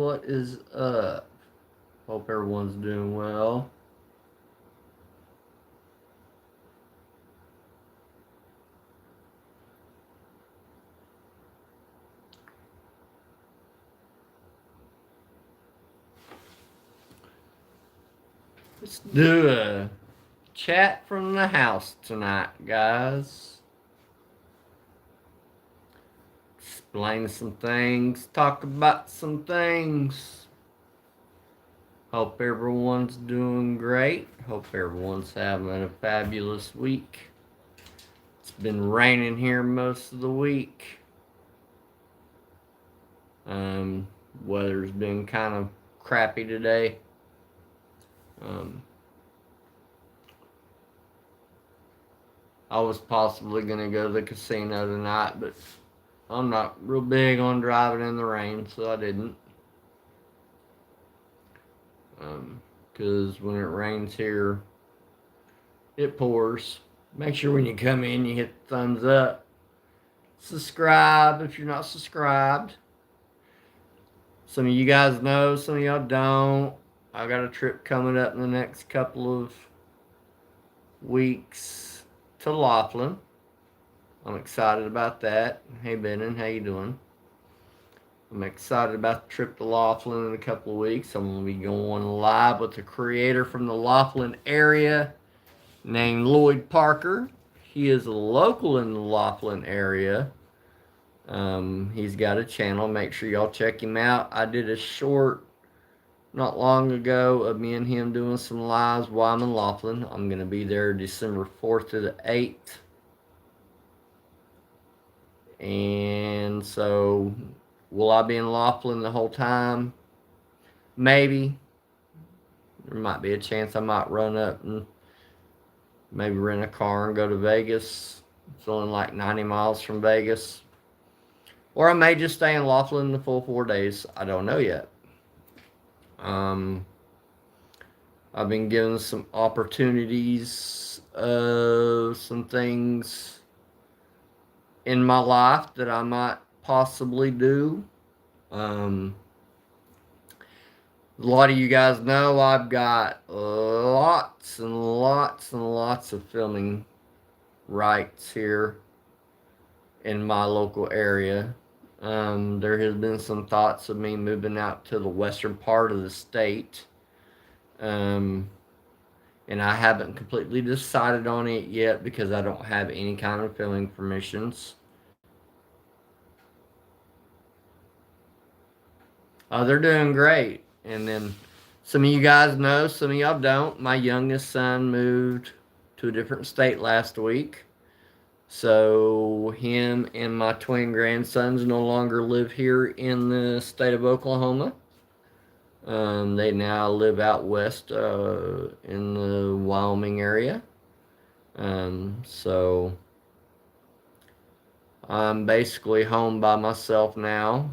What is up? Hope everyone's doing well. Let's do a chat from the house tonight, guys. Explain some things, talk about some things. Hope everyone's doing great. Hope everyone's having a fabulous week. It's been raining here most of the week. Um, Weather's been kind of crappy today. Um, I was possibly going to go to the casino tonight, but I'm not real big on driving in the rain, so I didn't. Because when it rains here, it pours. Make sure when you come in, you hit the thumbs up. Subscribe if you're not subscribed. Some of you guys know, some of y'all don't. I got a trip coming up in the next couple of weeks to Laughlin. I'm excited about that. Hey, Benin, how you doing? I'm excited about the trip to Laughlin in a couple of weeks. I'm going to be going live with a creator from the Laughlin area named Lloyd Parker. He is a local in the Laughlin area. He's got a channel. Make sure y'all check him out. I did a short not long ago of me and him doing some lives while I'm in Laughlin. I'm going to be there December 4th to the 8th. And so, will I be in Laughlin the whole time? Maybe. There might be a chance I might run up and maybe rent a car and go to Vegas. It's only like 90 miles from Vegas. Or I may just stay in Laughlin the full 4 days. I don't know yet. I've been given some opportunities, some things in my life that I might possibly do. A lot of you guys know I've got lots and lots and lots of filming rights here in my local area. There has been some thoughts of me moving out to the western part of the state. And I haven't completely decided on it yet because I don't have any kind of filming permissions. They're doing great. And then some of you guys know, some of y'all don't. My youngest son moved to a different state last week. So him and my twin grandsons no longer live here in the state of Oklahoma. They now live out west in the Wyoming area. So I'm basically home by myself now.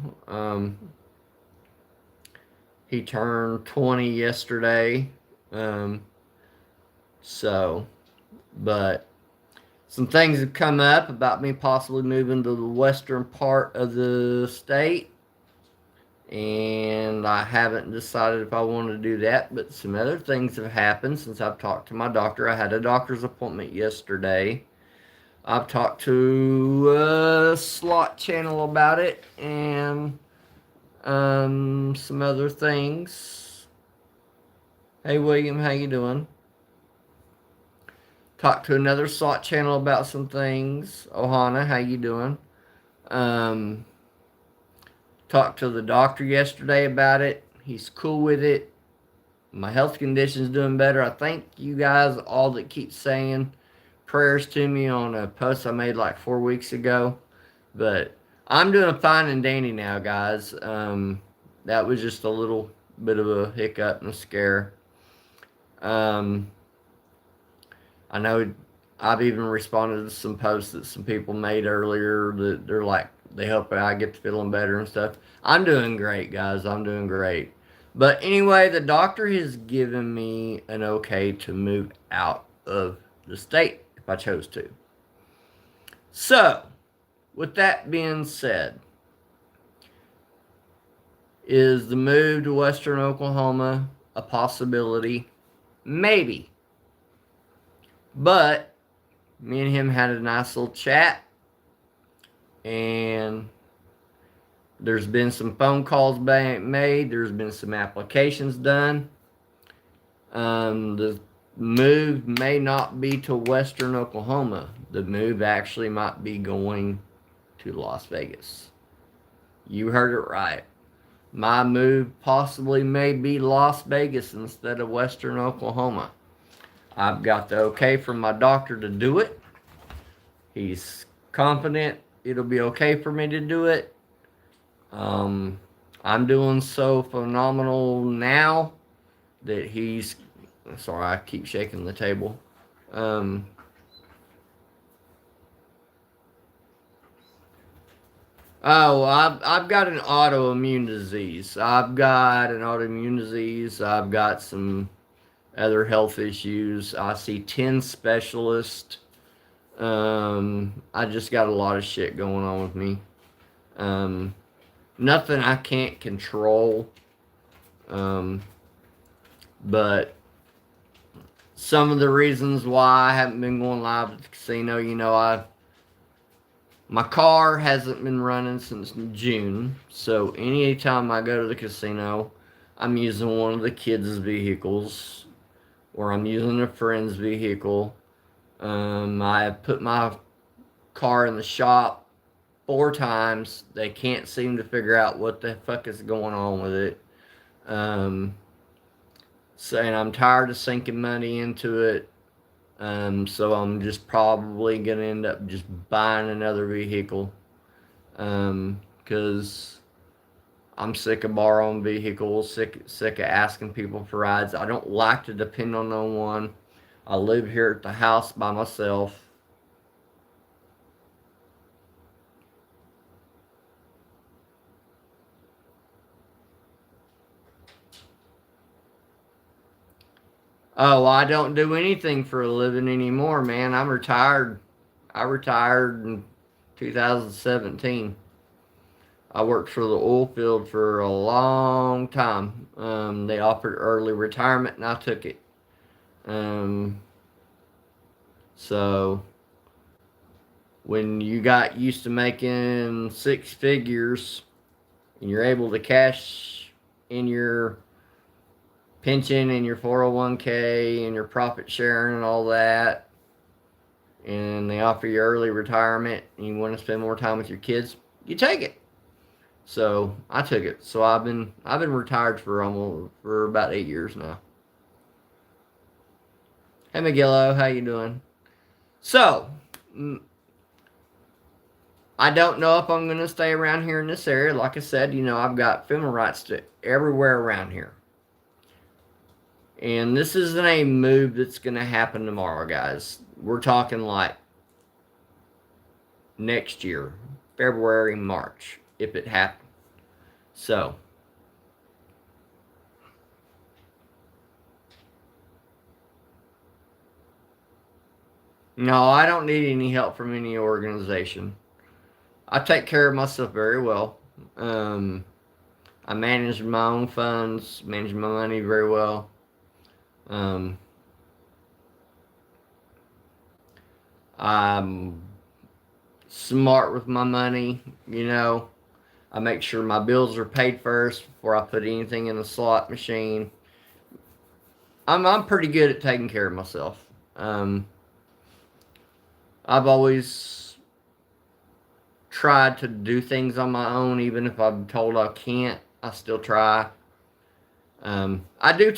He turned 20 yesterday. So, but some things have come up about me possibly moving to the western part of the state. And I haven't decided if I want to do that, but some other things have happened since I've talked to my doctor. I had a doctor's appointment yesterday. I've talked to a slot channel about it and some other things. Hey William, how you doing? Talked to another slot channel about some things. Ohana, how you doing? Um, Talked to the doctor yesterday about it. He's cool with it. My health condition's doing better. I thank you guys all that keep saying prayers to me on a post I made like 4 weeks ago. But I'm doing fine and dandy now, guys. That was just a little bit of a hiccup and a scare. Um, I know I've even responded to some posts that some people made earlier that they're like, they hope I get to feeling better and stuff. I'm doing great, guys. I'm doing great. But anyway, the doctor has given me an okay to move out of the state if I chose to. So, with that being said, Is the move to Western Oklahoma a possibility? Maybe. But me and him had a nice little chat, and there's been some phone calls made. There's been some applications done. The move may not be to Western Oklahoma. The move actually might be going to Las Vegas. You heard it right. My move possibly may be Las Vegas instead of Western Oklahoma. I've got the okay from my doctor to do it. He's confident it'll be okay for me to do it. I'm doing so phenomenal now that he's. Sorry, I keep shaking the table. Oh, I've got an autoimmune disease. I've got an autoimmune disease. I've got some other health issues. I see 10 specialists. I just got a lot of shit going on with me. Nothing I can't control. But some of the reasons why I haven't been going live at the casino, my car hasn't been running since June. So anytime I go to the casino, I'm using one of the kids' vehicles, or I'm using a friend's vehicle. I have put my car in the shop 4 times. They can't seem to figure out what the fuck is going on with it. Saying I'm tired of sinking money into it. So I'm just probably gonna end up just buying another vehicle. Because I'm sick of borrowing vehicles, sick of asking people for rides. I don't like to depend on no one. I live here at the house by myself. Oh, I don't do anything for a living anymore, man. I'm retired. I retired in 2017. I worked for the oil field for a long time. They offered early retirement, and I took it. Um, so when you got used to making 6 figures and you're able to cash in your pension and your 401k and your profit sharing and all that, and they offer you early retirement and you want to spend more time with your kids, you take it. So I took it. So I've been retired for about 8 years now. Hey Miguelo, how you doing? So I don't know if I'm going to stay around here in this area. Like I said, I've got filming rights to everywhere around here. And this isn't a move that's going to happen tomorrow, guys. We're talking like next year, February, March, if it happens. So, no, I don't need any help from any organization. I take care of myself very well. I manage my own funds, manage my money very well. I'm smart with my money, I make sure my bills are paid first before I put anything in the slot machine. I'm pretty good at taking care of myself. I've always tried to do things on my own, even if I'm told I can't. I still try. I do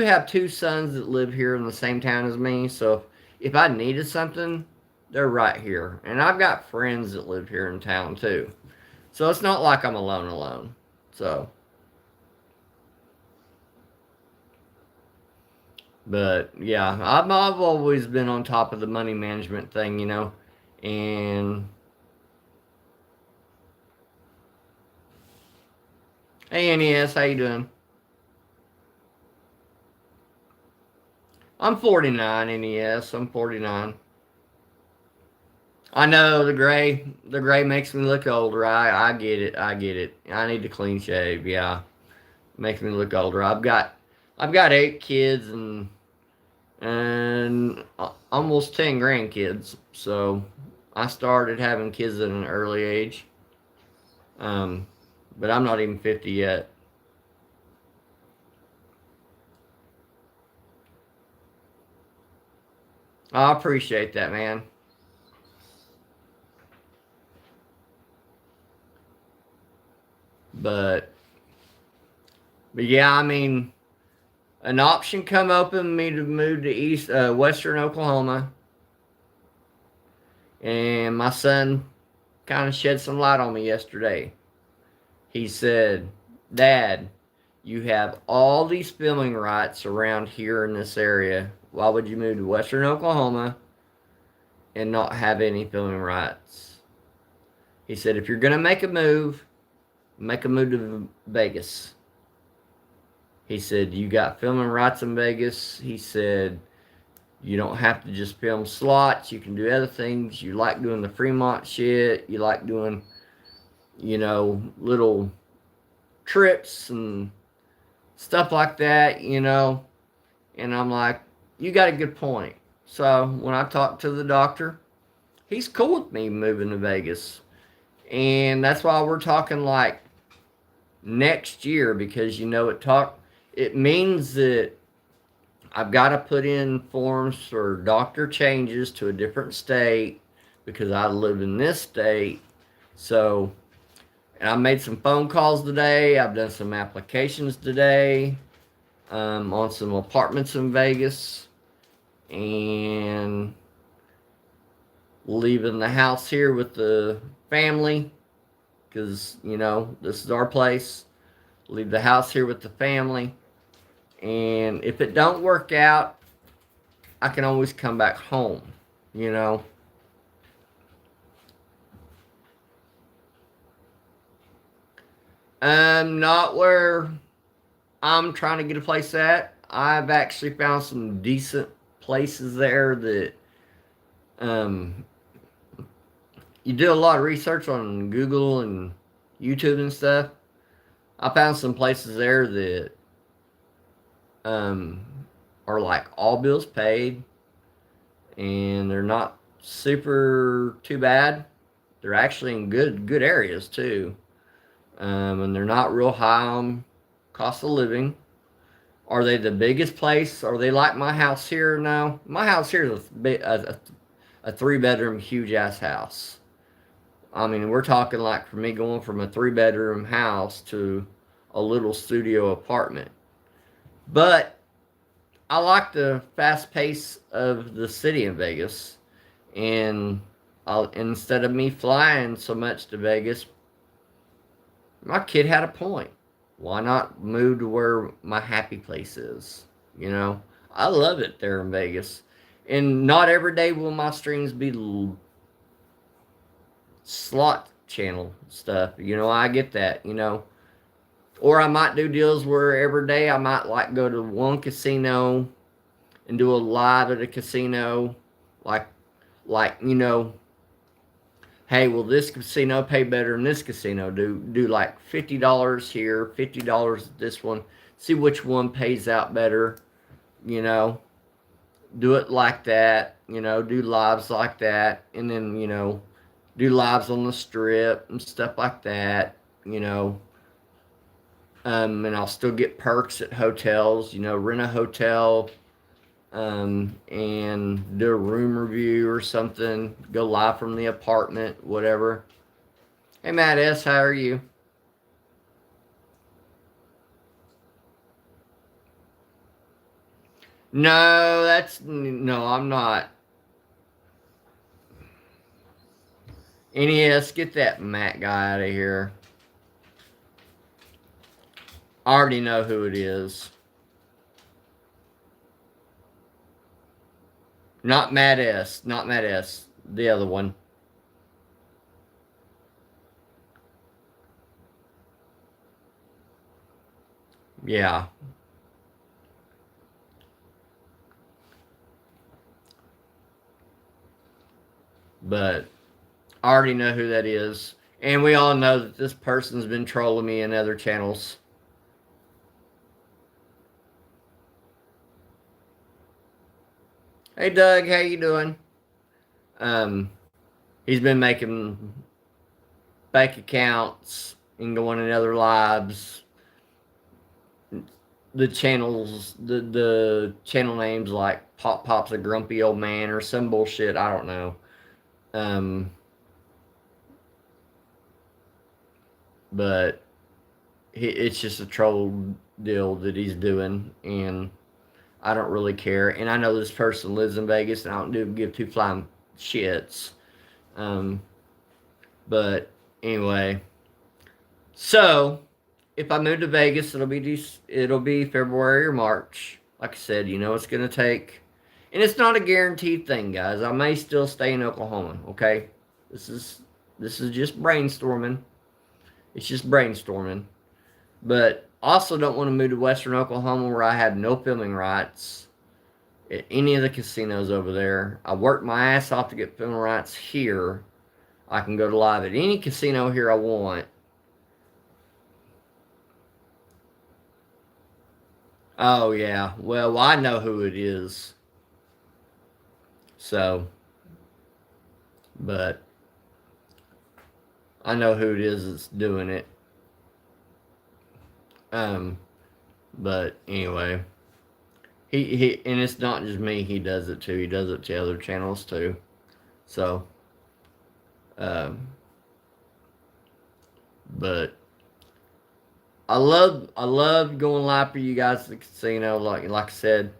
have 2 sons that live here in the same town as me, so if I needed something, they're right here, and I've got friends that live here in town too. So it's not like I'm alone. So, but yeah, I've always been on top of the money management thing, and hey NES, how you doing? I'm 49, NES. I'm 49. I know the gray makes me look older. I get it. I get it. I need to clean shave. Yeah, makes me look older. I've got 8 kids and almost 10 grandkids. So I started having kids at an early age. Um, but I'm not even 50 yet. I appreciate that, man. But but yeah, I mean, an option come open me to move to east western Oklahoma, and my son kind of shed some light on me yesterday. He said, "Dad, you have all these filming rights around here in this area. Why would you move to western Oklahoma and not have any filming rights?" He said, "If you're gonna make a move to Vegas." He said, "You got filming rights in Vegas." He said, "You don't have to just film slots. You can do other things. You like doing the Fremont shit. You like doing, little trips and stuff like that, And I'm like, you got a good point. So when I talked to the doctor, he's cool with me moving to Vegas. And that's why we're talking like next year because it means that I've got to put in forms for doctor changes to a different state because I live in this state. So, and I made some phone calls today. I've done some applications today on some apartments in Vegas and leaving the house here with the family because, this is our place. Leave the house here with the family. And if it don't work out, I can always come back home, you know. Not where I'm trying to get a place at. I've actually found some decent places there that um you do a lot of research on Google and YouTube and stuff. I found some places there that um are like all bills paid and they're not super too bad. They're actually in good areas too. And they're not real high on cost of living. Are they the biggest place? Are they like my house here? No, my house here is a 3 bedroom huge ass house. I mean, we're talking like for me going from a 3 bedroom house to a little studio apartment. But I like the fast pace of the city in Vegas, and instead of me flying so much to Vegas, my kid had a point. Why not move to where my happy place is? I love it there in Vegas. And not every day will my streams be slot channel stuff. I get that. Or I might do deals where every day I might like go to one casino and do a live at a casino. Like, hey, will this casino pay better than this casino? Do like $50 here, $50 at this one. See which one pays out better. You know, do it like that. Do lives like that, and then do lives on the strip and stuff like that. And I'll still get perks at hotels. Rent a hotel, and do a room review or something. Go live from the apartment, whatever. Hey, Matt S., how are you? No, I'm not. NES, get that Matt guy out of here. I already know who it is. Not Matt S. Not Matt S. The other one. Yeah. But I already know who that is. And we all know that this person's been trolling me in other channels. Hey Doug, how you doing? Um, he's been making bank accounts and going in other lives. The channel names like Pop Pop's a grumpy old man or some bullshit. I don't know. Um, but it's just a troll deal that he's doing, and I don't really care. And I know this person lives in Vegas, and I don't give two flying shits. Um, but anyway, so if I move to Vegas, it'll be February or March. Like I said, it's gonna take, and it's not a guaranteed thing, guys. I may still stay in Oklahoma. Okay, this is this is just brainstorming. It's just brainstorming. But also don't want to move to Western Oklahoma where I have no filming rights at any of the casinos over there. I worked my ass off to get filming rights here. I can go to live at any casino here I want. Oh yeah, well I know who it is. So, but I know who it is that's doing it. Um, but anyway, he and it's not just me. He does it too. He does it to other channels too. So, um, but I love going live for you guys at the casino. Like I said,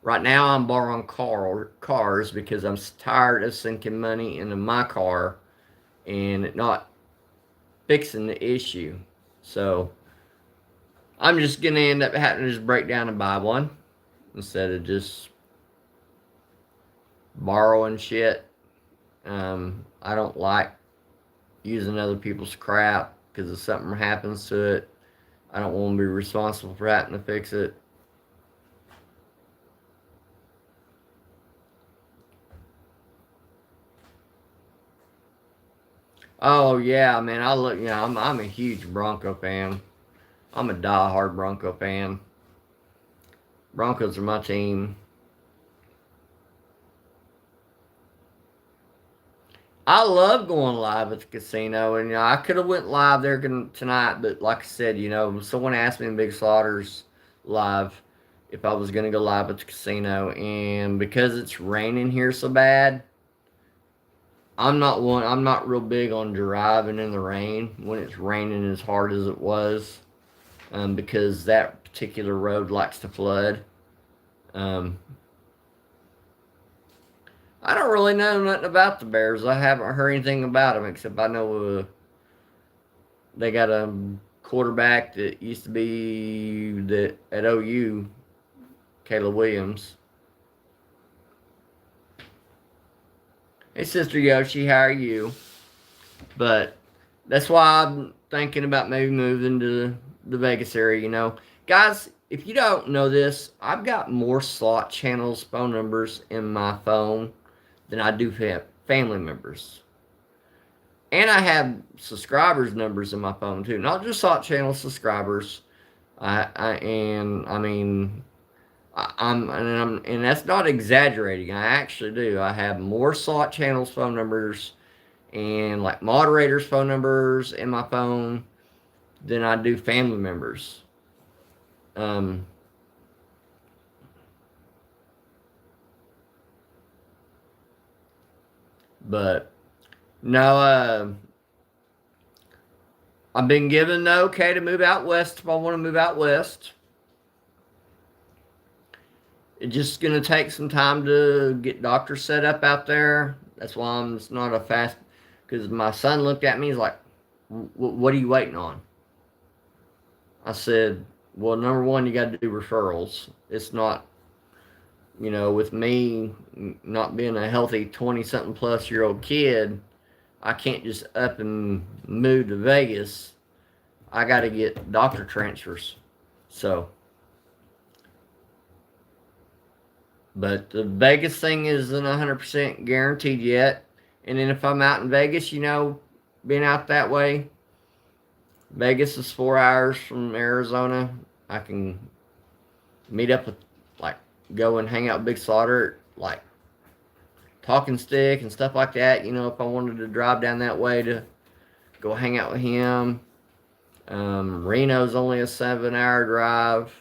right now I'm borrowing cars because I'm tired of sinking money into my car and not fixing the issue. So I'm just gonna end up having to just break down and buy one instead of just borrowing shit. I don't like using other people's crap because if something happens to it, I don't want to be responsible for having to fix it. Oh yeah, man. I look. I'm a huge Bronco fan. I'm a die-hard Bronco fan. Broncos are my team. I love going live at the casino, and I could have went live there tonight, but like I said, someone asked me in Big Slaughter's live if I was gonna go live at the casino, and because it's raining here so bad, I'm not real big on driving in the rain when it's raining as hard as it was, because that particular road likes to flood. Um, I don't really know nothing about the Bears. I haven't heard anything about them except I know they got a quarterback that used to be at OU, Caleb Williams. Hey, Sister Yoshi, how are you? But that's why I'm thinking about maybe moving to the Vegas area. Guys, if you don't know this, I've got more slot channels phone numbers in my phone than I do family members. And I have subscribers numbers in my phone too, not just slot channel subscribers. I mean, and that's not exaggerating. I actually do. I have more slot channels phone numbers and like moderators phone numbers in my phone than I do family members. Um, but no, I've been given the okay to move out west if I want to move out west. It's just gonna take some time to get doctors set up out there. That's why it's not a fast. Because my son looked at me, he's like, "What are you waiting on?" I said, "Well, number one, you got to do referrals. It's not, with me not being a healthy 20-something plus year old kid, I can't just up and move to Vegas. I got to get doctor transfers." So, but the Vegas thing isn't 100% guaranteed yet. And then if I'm out in Vegas, being out that way, Vegas is 4 hours from Arizona. I can meet up with, like, go and hang out with Big Slaughter, like, Talking Stick and stuff like that. If I wanted to drive down that way to go hang out with him. Reno's only a 7-hour drive.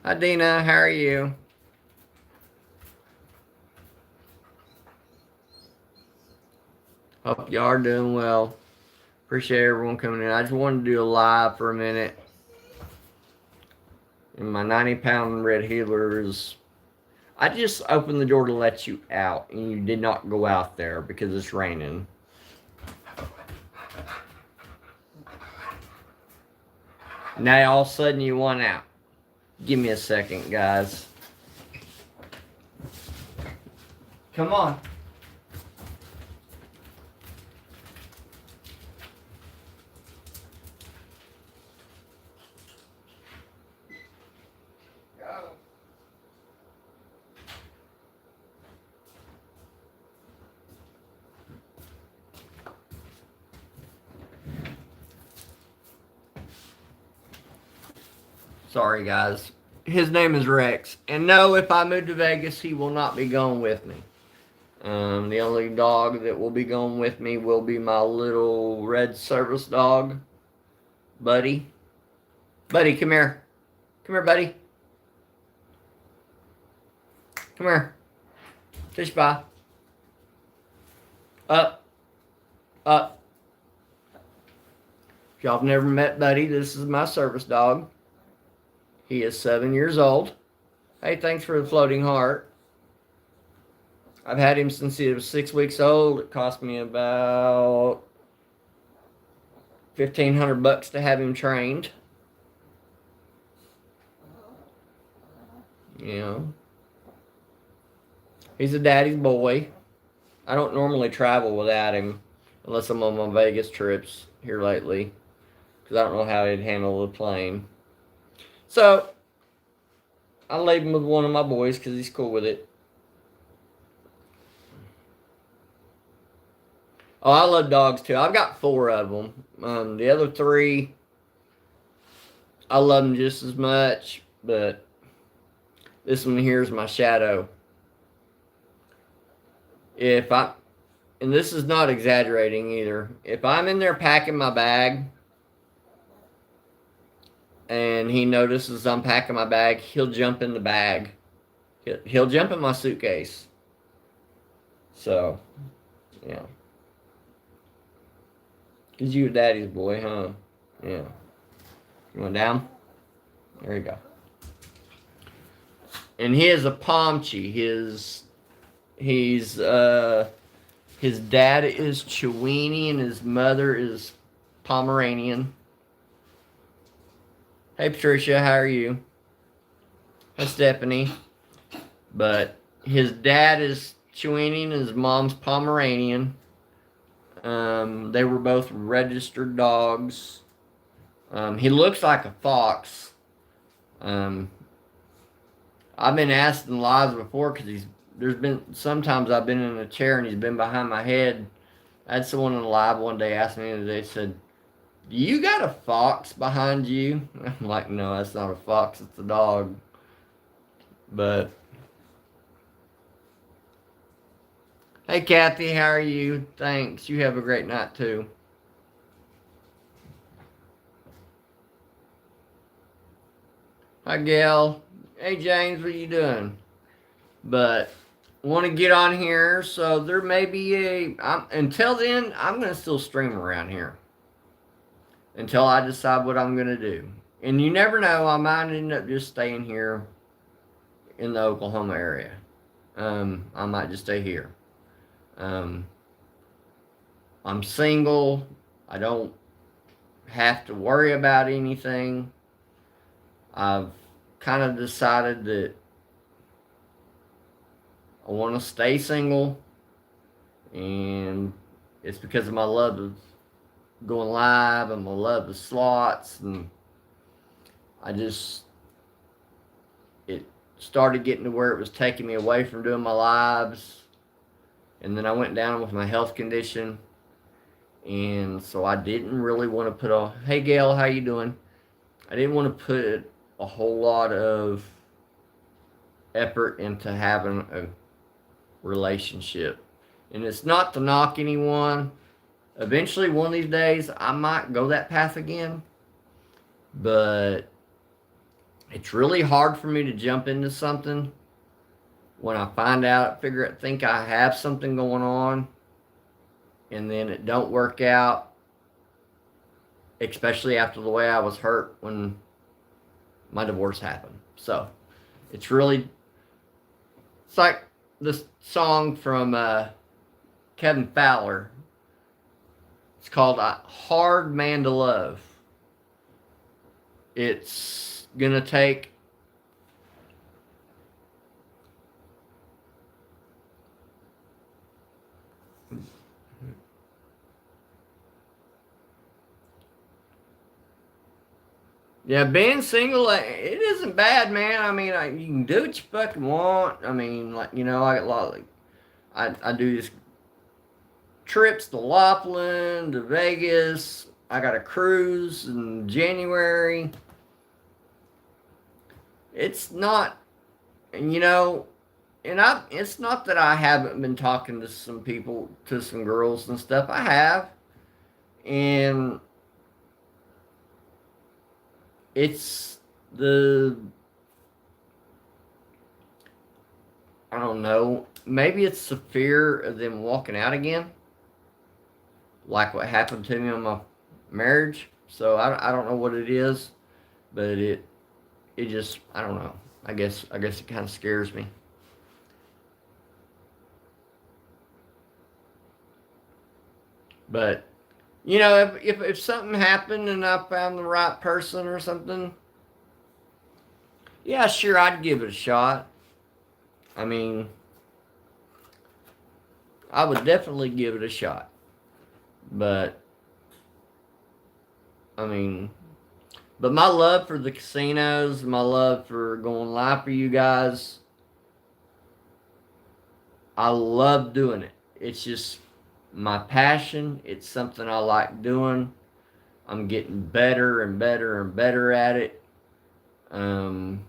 Hi, Dina. How are you? Hope y'all are doing well. Appreciate everyone coming in. I just wanted to do a live for a minute. And my 90-pound red heelers. I just opened the door to let you out, and you did not go out there because it's raining. Now all of a sudden you want out. Give me a second, guys. Come on. Go. Sorry, guys. His name is Rex. And no, if I move to Vegas, he will not be going with me. The only dog that will be going with me will be my little red service dog, Buddy. Buddy, come here. Come here, buddy. Come here. Fish by. Up. Up. If y'all have never met Buddy, this is my service dog. He is 7 years old. Hey, thanks for the floating heart. I've had him since he was 6 weeks old. It cost me about $1,500 to have him trained. He's a daddy's boy. I don't normally travel without him unless I'm on my Vegas trips here lately, because I don't know how he'd handle the plane. So I leave him with one of my boys because he's cool with it. Oh, I love dogs too. I've got 4 of them. The other 3, I love them just as much, but this one here is my shadow. And this is not exaggerating either, if I'm in there packing my bag and he notices I'm packing my bag, he'll jump in the bag. He'll jump in my suitcase. So, yeah. Because you're daddy's boy, huh? Yeah. You want down? There you go. And he is a Pomchi. His dad is Chiweenie and his mother is Pomeranian. Hey, Patricia, how are you? Hi, Stephanie. But his dad is Chiweenie and his mom's Pomeranian. They were both registered dogs. He looks like a fox. I've been asked in lives before because there's been sometimes I've been in a chair and he's been behind my head. I had someone in the live one day ask me, and they said, "Do you got a fox behind you?" I'm like, "No, that's not a fox. It's a dog." But hey, Kathy, how are you? Thanks. You have a great night too. Hi, Gail. Hey, James, what are you doing? But want to get on here, so there may be until then, I'm going to still stream around here until I decide what I'm going to do. And you never know, I might end up just staying here in the Oklahoma area. I might just stay here. I'm single. I don't have to worry about anything. I've kind of decided that I want to stay single, and it's because of my love of going live and my love of slots, and I just, it started getting to where it was taking me away from doing my lives. And then I went down with my health condition. And so I didn't really want to put a, hey Gail, how you doing? I didn't want to put a whole lot of effort into having a relationship. And it's not to knock anyone. Eventually, one of these days, I might go that path again. But it's really hard for me to jump into something when I find out, think I have something going on, and then it don't work out, especially after the way I was hurt when my divorce happened. So it's like this song from Kevin Fowler. It's called Hard Man to Love. It's gonna take yeah, being single, it isn't bad, man. I mean, you can do what you fucking want. I mean, like, I got a lot of, I do this trips to Laughlin, to Vegas. I got a cruise in January. It's not, and it's not that I haven't been talking to some people, to some girls and stuff. I have, and it's I don't know, maybe it's the fear of them walking out again, like what happened to me in my marriage. So I don't know what it is, but it just, I don't know. I guess it kind of scares me. But if something happened and I found the right person or something, yeah, sure, I'd give it a shot. I mean, I would definitely give it a shot. But I mean, but my love for the casinos, my love for going live for you guys, I love doing it. It's just my passion. It's something I like doing. I'm getting better and better and better at it. And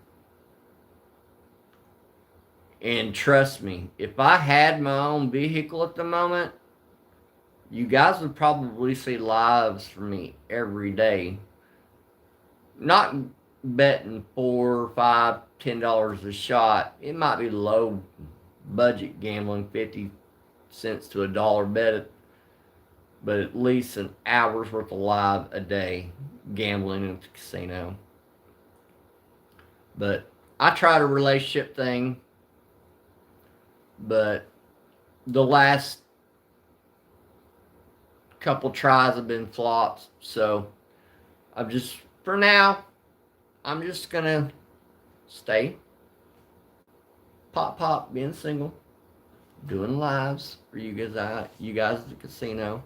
trust me, if I had my own vehicle at the moment, you guys would probably see lives from me every day. Not betting $4, $5, $10 a shot. It might be low budget gambling, 50 cents to $1 bet, but at least an hour's worth of live a day gambling in the casino. But I tried a relationship thing, but the last couple tries have been flops. So for now, I'm just gonna stay pop, being single, doing lives for you guys at the casino.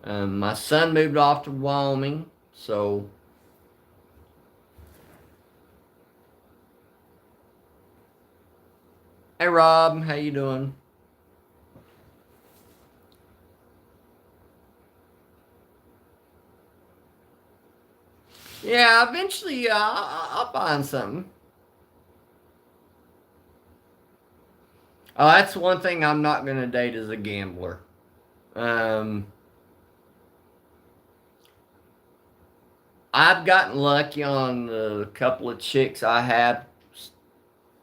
My son moved off to Wyoming, so hey Rob, how you doing? Yeah, eventually I'll find something. Oh, that's one thing I'm not gonna date as a gambler. Um, I've gotten lucky on the couple of chicks I have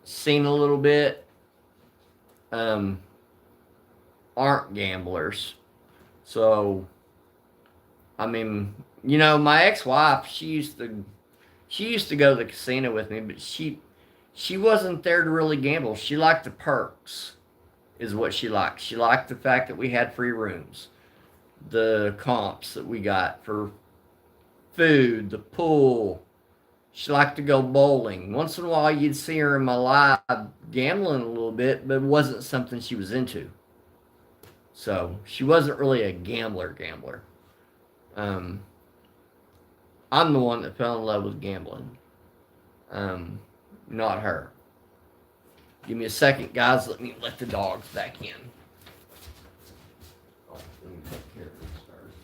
seen a little bit. Um, aren't gamblers. So, I mean, my ex-wife, she used to go to the casino with me, but she wasn't there to really gamble. She liked the perks, is what she liked. She liked the fact that we had free rooms, the comps that we got for food, the pool. She liked to go bowling. Once in a while, you'd see her in my live gambling a little bit, but it wasn't something she was into. So she wasn't really a gambler. Um, I'm the one that fell in love with gambling, not her. Give me a second, guys. Let me let the dogs back in. Oh, let me take care of this first.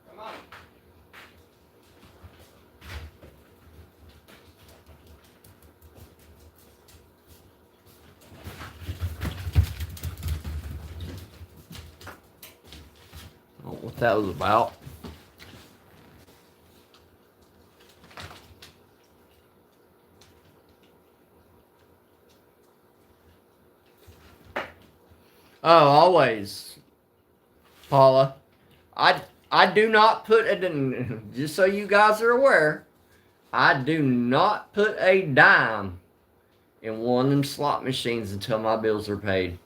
Come on. I don't know what that was about. Oh, always, Paula. I do not put a, just so you guys are aware, I do not put a dime in one of them slot machines until my bills are paid.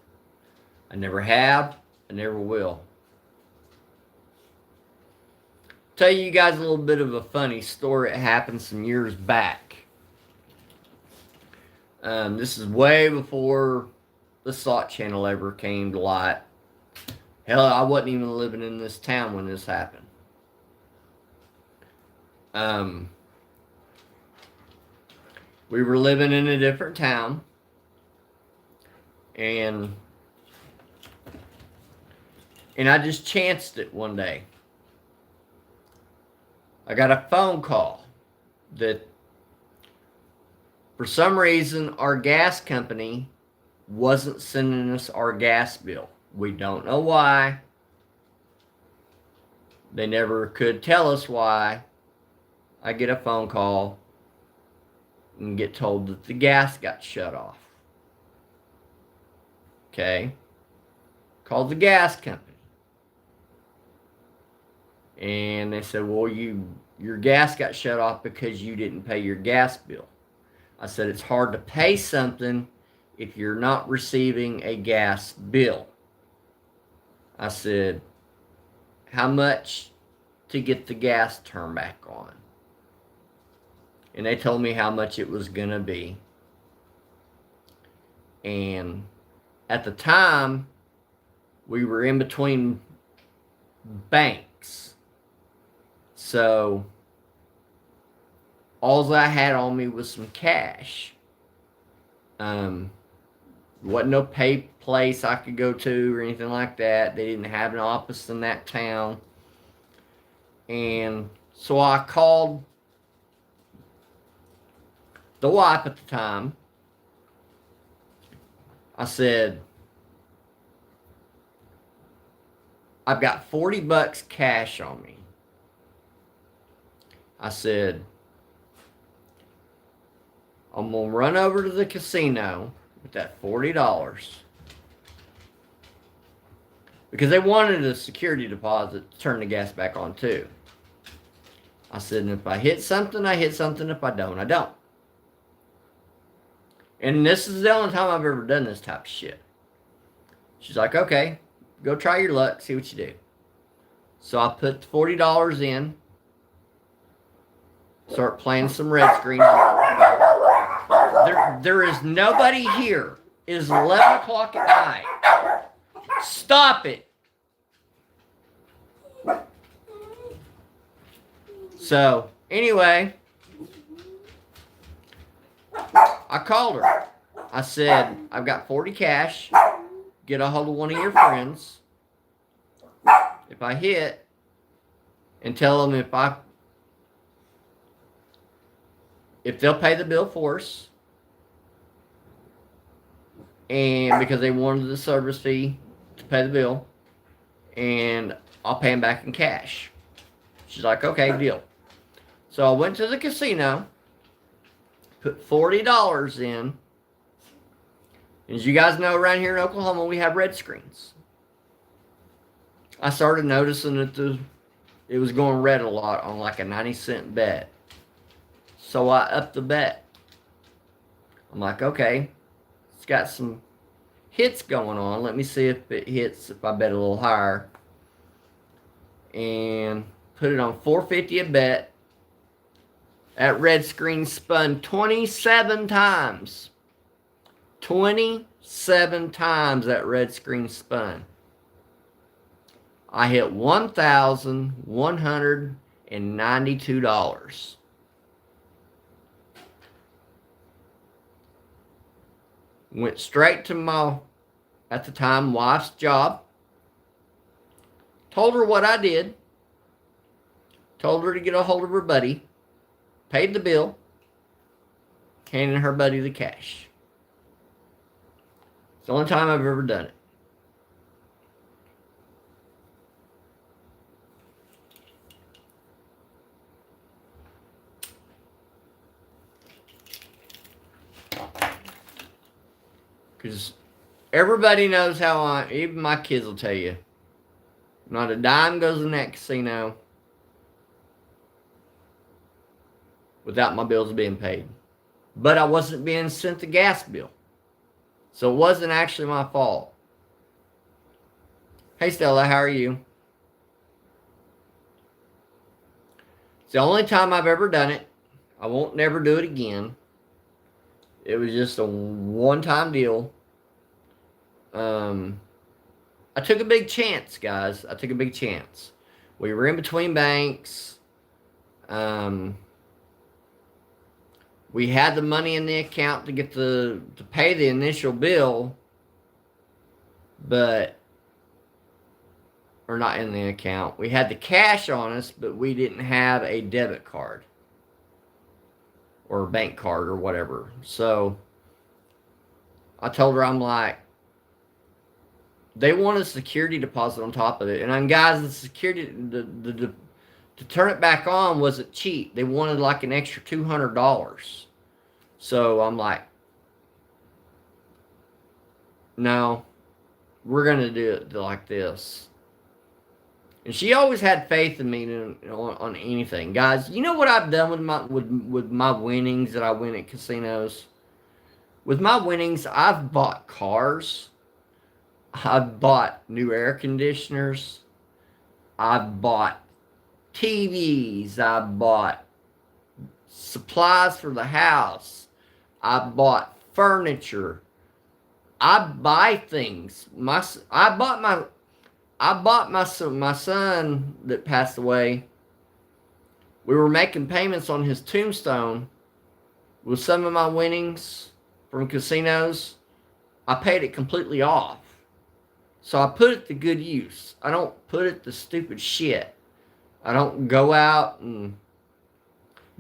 I never have. I never will. Tell you guys a little bit of a funny story that happened some years back. This is way before the slot channel ever came to light. Hell, I wasn't even living in this town when this happened. We were living in a different town, and I just chanced it one day. I got a phone call that for some reason our gas company wasn't sending us our gas bill. We don't know why. They never could tell us why. I get a phone call and get told that the gas got shut off. Okay. Called the gas company. And they said, well, your gas got shut off because you didn't pay your gas bill. I said, it's hard to pay something if you're not receiving a gas bill. I said, how much to get the gas turned back on? And they told me how much it was going to be. And at the time, we were in between banks. So, all I had on me was some cash. Wasn't no pay place I could go to or anything like that. They didn't have an office in that town. And so I called the wife at the time. I said, I've got 40 bucks cash on me. I said, I'm going to run over to the casino with that $40. Because they wanted a security deposit to turn the gas back on too. I said, and if I hit something, I hit something. If I don't, I don't. And this is the only time I've ever done this type of shit. She's like, okay, go try your luck, see what you do. So I put the $40 in. Start playing some red screens. There is nobody here. It is 11 o'clock at night. Stop it. So, anyway, I called her. I said, I've got 40 cash. Get a hold of one of your friends. If I hit, and tell them if they'll pay the bill for us, and because they wanted the service fee to pay the bill, and I'll pay them back in cash. She's like, okay, deal. So I went to the casino, put $40 in. As you guys know, around here in Oklahoma, we have red screens. I started noticing that it was going red a lot on like a 90-cent bet. So I upped the bet. I'm like, okay, it's got some hits going on. Let me see if it hits, if I bet a little higher. And put it on 450 a bet. That red screen spun 27 times. 27 times that red screen spun. I hit $1,192. Went straight to my, at the time, wife's job. Told her what I did. Told her to get a hold of her buddy. Paid the bill. Handed her buddy the cash. It's the only time I've ever done it. Because everybody knows how even my kids will tell you, not a dime goes in that casino without my bills being paid. But I wasn't being sent the gas bill. So it wasn't actually my fault. Hey Stella, how are you? It's the only time I've ever done it. I won't never do it again. It was just a one-time deal. I took a big chance, guys. I took a big chance. We were in between banks. We had the money in the account to get to pay the initial bill, but or not in the account. We had the cash on us, but we didn't have a debit card or a bank card or whatever. So I told her, I'm like, they want a security deposit on top of it. And guys, the security, to turn it back on wasn't cheap. They wanted like an extra $200. So I'm like, no, we're going to do it like this. And she always had faith in me on anything. Guys, you know what I've done with my winnings that I win at casinos? With my winnings, I've bought cars. I've bought new air conditioners. I've bought TVs. I've bought supplies for the house. I bought furniture. I buy things. I bought my son that passed away. We were making payments on his tombstone with some of my winnings from casinos. I paid it completely off. So I put it to good use. I don't put it to stupid shit. I don't go out and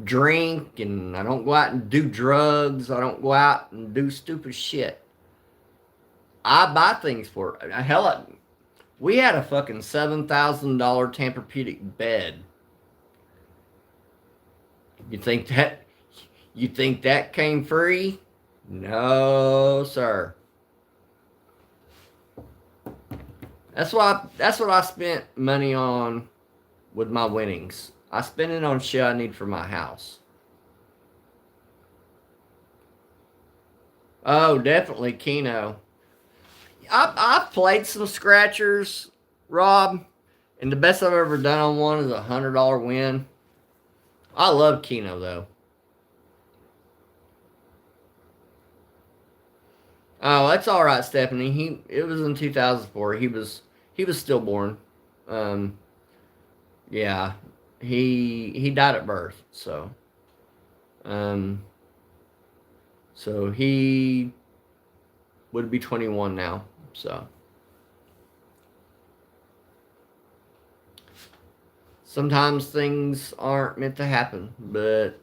drink, and I don't go out and do drugs. I don't go out and do stupid shit. I buy things for it. Hell, we had a fucking $7,000 Tempur-Pedic bed. You think that came free? No, sir. That's what I spent money on with my winnings. I spend it on shit I need for my house. Oh, definitely Keno. I've played some scratchers, Rob, and the best I've ever done on one is a $100 win. I love Keno though. Oh, that's all right, Stephanie. It was in 2004. He was stillborn. Yeah, he died at birth. So he would be 21 now. So sometimes things aren't meant to happen, but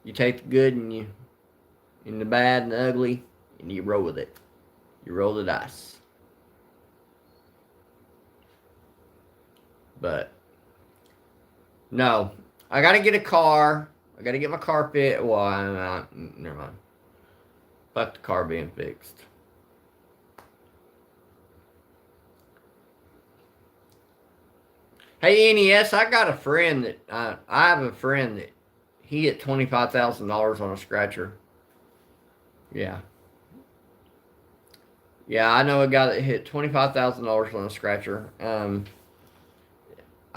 you take the good and the bad and the ugly, and you roll with it. You roll the dice. But no, I gotta get a car. I gotta get my car fixed. Well, never mind. Fuck the car being fixed. Hey NES, I got a friend that I have a friend that he hit $25,000 on a scratcher. Yeah. Yeah, I know a guy that hit $25,000 on a scratcher. I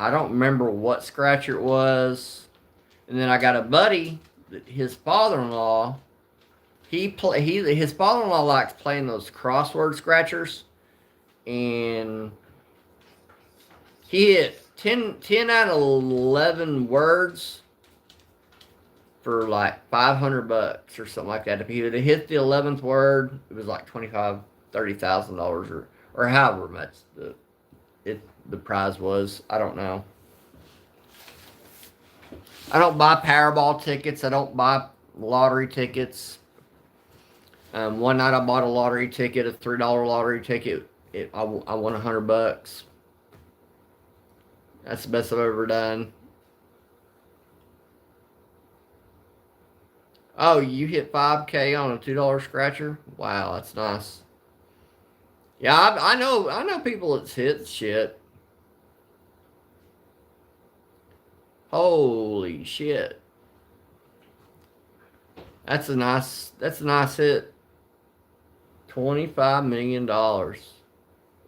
don't remember what scratcher it was. And then I got a buddy that his father-in-law. His father-in-law likes playing those crossword scratchers, and he hit 10 out of 11 words for like $500 or something like that. If he would have hit the 11th word, it was like $30,000 or however much the prize was. I don't know. I don't buy Powerball tickets. I don't buy lottery tickets. One night I bought a lottery ticket, a $3 lottery ticket. I won $100. That's the best I've ever done. Oh, you hit 5K on a $2 scratcher? Wow, that's nice. Yeah, I know people that's hit shit. Holy shit. That's a nice hit. $25 million.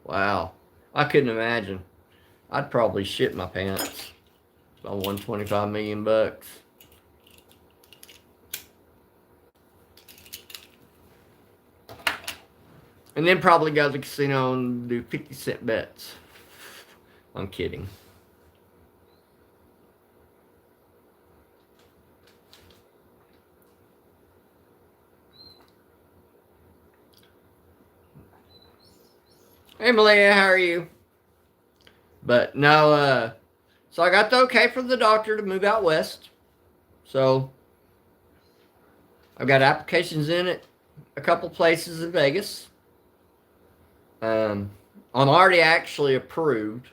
Wow. I couldn't imagine. I'd probably shit my pants if I won 25 million bucks. And then probably go to the casino and do 50-cent bets. I'm kidding. Hey Malia, how are you? But no, so I got the okay from the doctor to move out west. So I've got applications in at a couple places in Vegas. I'm already actually approved,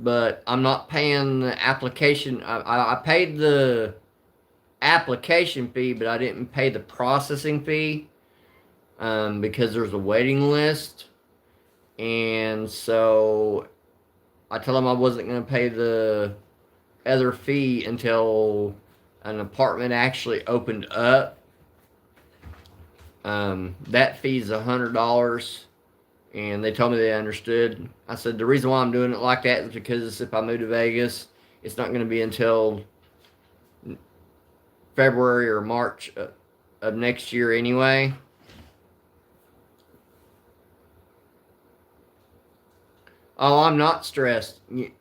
but I'm not paying the application. I paid the application fee, but I didn't pay the processing fee because there's a waiting list. And so I told them I wasn't going to pay the other fee until an apartment actually opened up. That fee's $100, and they told me they understood. I said the reason why I'm doing it like that is because if I move to Vegas, it's not going to be until February or March of next year anyway. Oh, I'm not stressed. I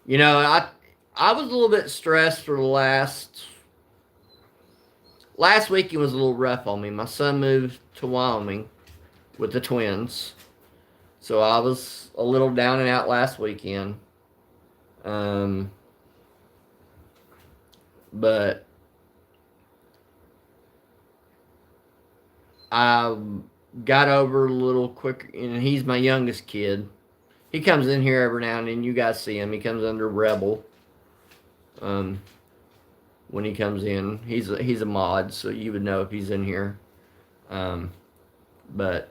was a little bit stressed for the last weekend was a little rough on me. My son moved to Wyoming with the twins, so I was a little down and out last weekend. Um, but I got over a little quicker, and he's my youngest kid. He comes in here every now and then. You guys see him. He comes under Rebel. Um, when he comes in, he's a mod, so you would know if he's in here. Um, but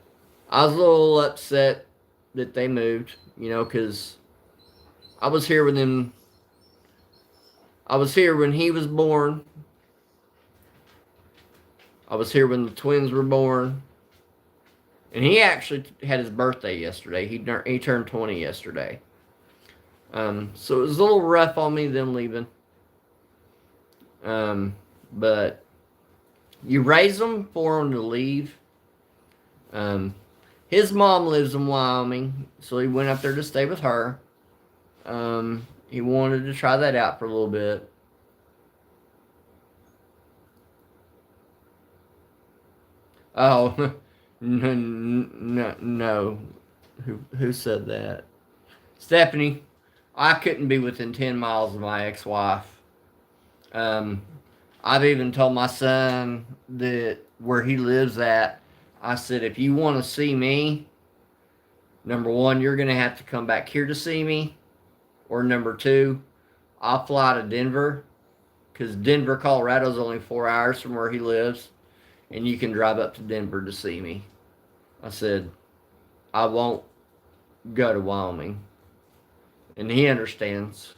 I was a little upset that they moved, because I was here with him. I was here when he was born. I was here when the twins were born. And he actually had his birthday yesterday. He turned 20 yesterday. So it was a little rough on me them leaving. But you raise them for them to leave. His mom lives in Wyoming, so he went up there to stay with her. He wanted to try that out for a little bit. Oh, no, no, no. Who said that? Stephanie, I couldn't be within 10 miles of my ex-wife. Um, I've even told my son that where he lives at, I said, if you want to see me, number one, you're going to have to come back here to see me. Or number two, I'll fly to Denver, because Denver, Colorado is only 4 hours from where he lives, and you can drive up to Denver to see me. I said, I won't go to Wyoming. And he understands.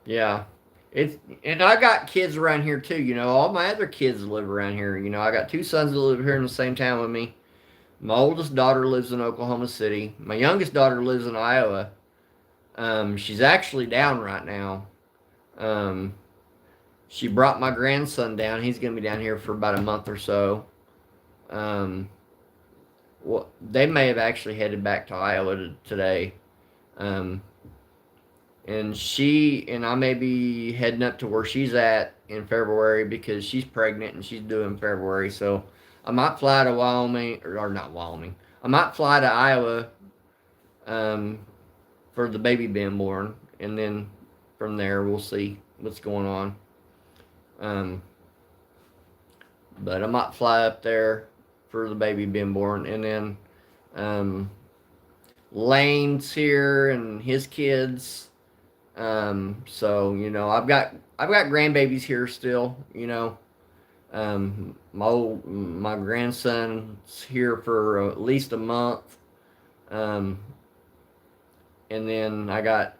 Yeah. It's and I got kids around here too. All my other kids live around here. I got two sons that live here in the same town with me. My oldest daughter lives in Oklahoma City. My youngest daughter lives in Iowa. She's actually down right now. Um, she brought my grandson down. He's going to be down here for about a month or so. Um, well, they may have actually headed back to Iowa today. Um, and she and I may be heading up to where she's at in February because she's pregnant and she's due in February. So I might fly to Wyoming, or not Wyoming. I might fly to Iowa um, for the baby being born, and then from there we'll see what's going on. Um, but I might fly up there for the baby being born, and then um, Lane's here and his kids. So I've got grandbabies here still. My grandson's here for at least a month. Um, and then I got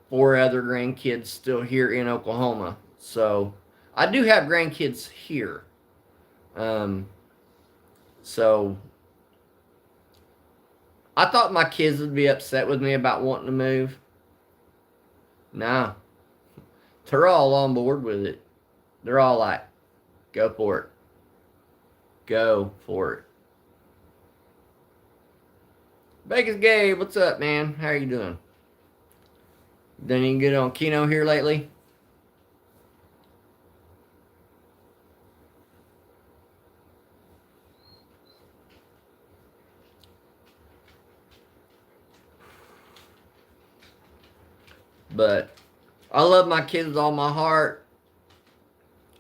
four other grandkids still here in Oklahoma. So I do have grandkids here. Um, so I thought my kids would be upset with me about wanting to move. Nah, they're all on board with it. They're all like, go for it. Go for it. Vegas Gabe, what's up, man? How are you doing? Done any good on Keno here lately? But I love my kids with all my heart.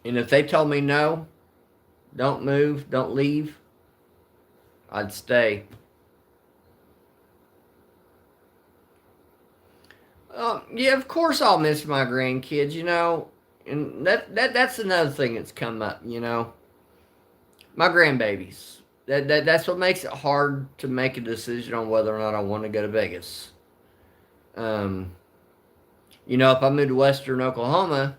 And if they told me no, don't move, don't leave, I'd stay. Yeah, of course I'll miss my grandkids. And that's another thing that's come up. My grandbabies. That's what makes it hard to make a decision on whether or not I want to go to Vegas. Um, if I move to Western Oklahoma,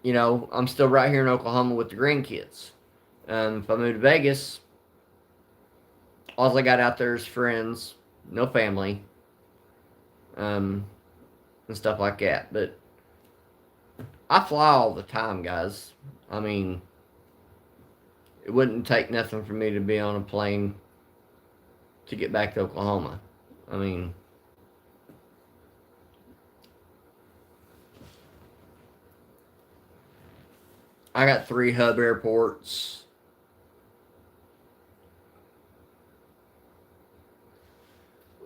I'm still right here in Oklahoma with the grandkids. If I move to Vegas, all I got out there is friends, no family, um, and stuff like that. But I fly all the time, guys. I mean, it wouldn't take nothing for me to be on a plane to get back to Oklahoma. I mean, I got 3 hub airports.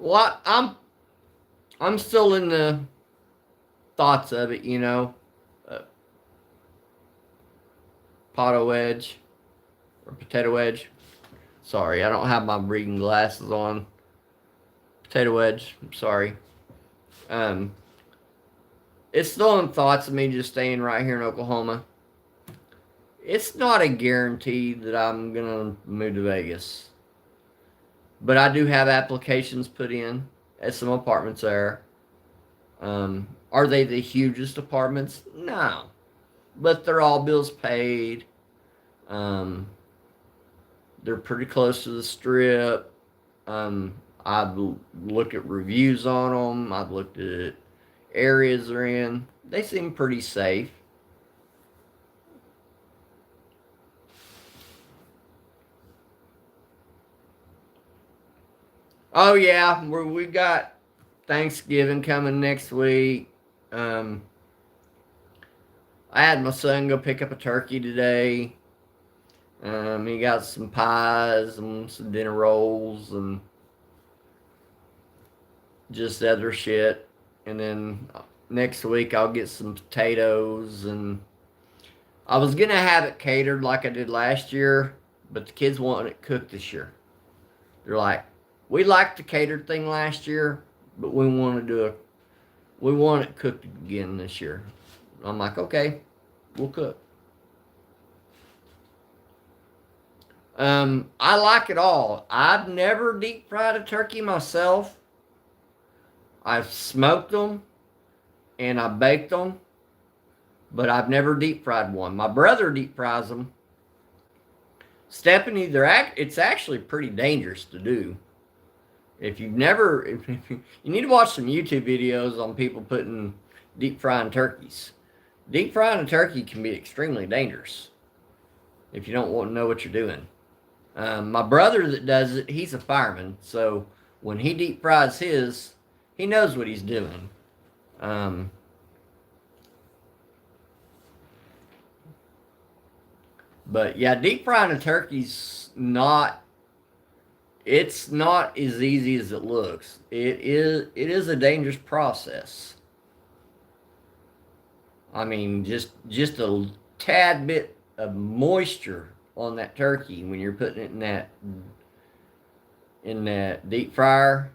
Well, I'm still in the thoughts of it. Uh, Potato wedge or potato wedge. Sorry, I don't have my reading glasses on. Potato wedge. I'm sorry. Um, it's still in thoughts of me just staying right here in Oklahoma. It's not a guarantee that I'm gonna move to Vegas, but I do have applications put in at some apartments there. Are they the hugest apartments? No, but they're all bills paid. Um, they're pretty close to the strip. I've looked at reviews on them. I've looked at areas they're in. They seem pretty safe. Oh yeah, we got Thanksgiving coming next week. Um, I had my son go pick up a turkey today. He got some pies and some dinner rolls and just other shit. And then next week I'll get some potatoes, and I was gonna have it catered like I did last year, but the kids want it cooked this year. They're like, we liked the catered thing last year, but we want it cooked again this year. I'm like, okay, we'll cook. I like it all. I've never deep fried a turkey myself. I've smoked them. and I baked them, but I've never deep fried one. My brother deep fries them. Stephanie, it's actually pretty dangerous to do. If you've never, if you need to watch some YouTube videos on people putting deep frying turkeys. Deep frying a turkey can be extremely dangerous if you don't want to know what you're doing. My brother that does it, he's a fireman, so when he deep fries his, he knows what he's doing. Um, but yeah, deep frying a turkey's not. It's not as easy as it looks. It is. It is a dangerous process. I mean, just a tad bit of moisture on that turkey when you're putting it in that deep fryer,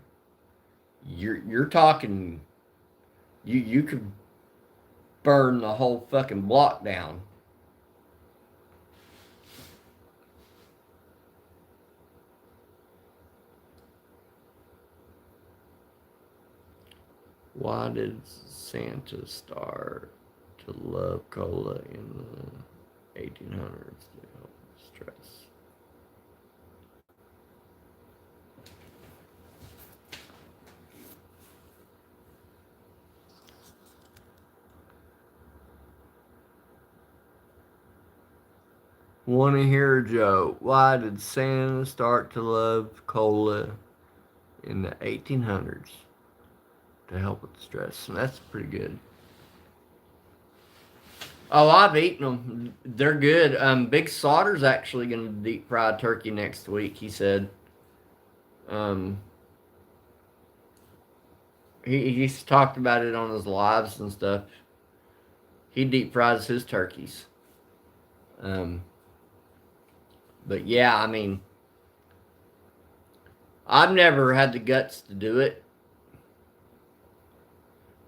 you're talking you could burn the whole fucking block down. Why did Santa start to love cola in the 1800s to help stress? Want to hear a joke? Why did Santa start to love cola in the 1800s to help with stress? And that's pretty good. Oh, I've eaten them. They're good. Big Sauter's actually going to deep fry turkey next week. He said. Um, he's talked about it on his lives and stuff. He deep fries his turkeys. Um, but yeah, I mean, I've never had the guts to do it.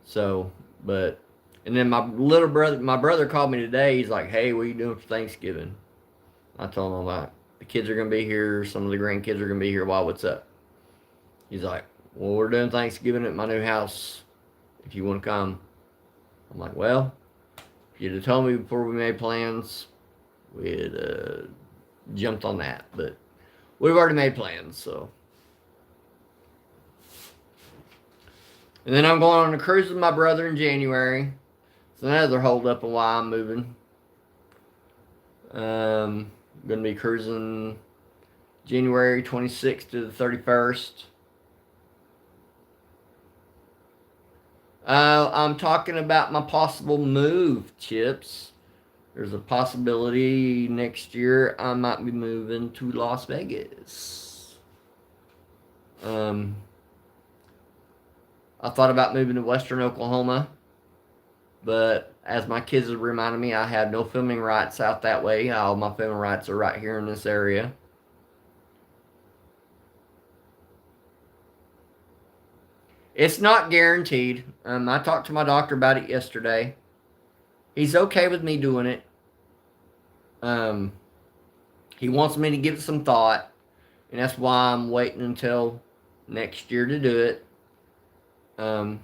So, but and then my brother called me today. He's like, "Hey, what are you doing for Thanksgiving?" I told him about the kids are gonna be here. Some of the grandkids are gonna be here. Why? What's up? He's like, "Well, we're doing Thanksgiving at my new house. If you want to come." I'm like, "Well, if you'd have told me before we made plans, we'd jumped on that. But we've already made plans, so." And then I'm going on a cruise with my brother in January. It's another hold up of why I'm moving. Gonna be cruising January 26th to the 31st. I'm talking about my possible move, Chips. There's a possibility next year I might be moving to Las Vegas. I thought about moving to Western Oklahoma, but as my kids have reminded me, I have no filming rights out that way. All my filming rights are right here in this area. It's not guaranteed. I talked to my doctor about it yesterday. He's okay with me doing it. Um, he wants me to give it some thought, and that's why I'm waiting until next year to do it. Um,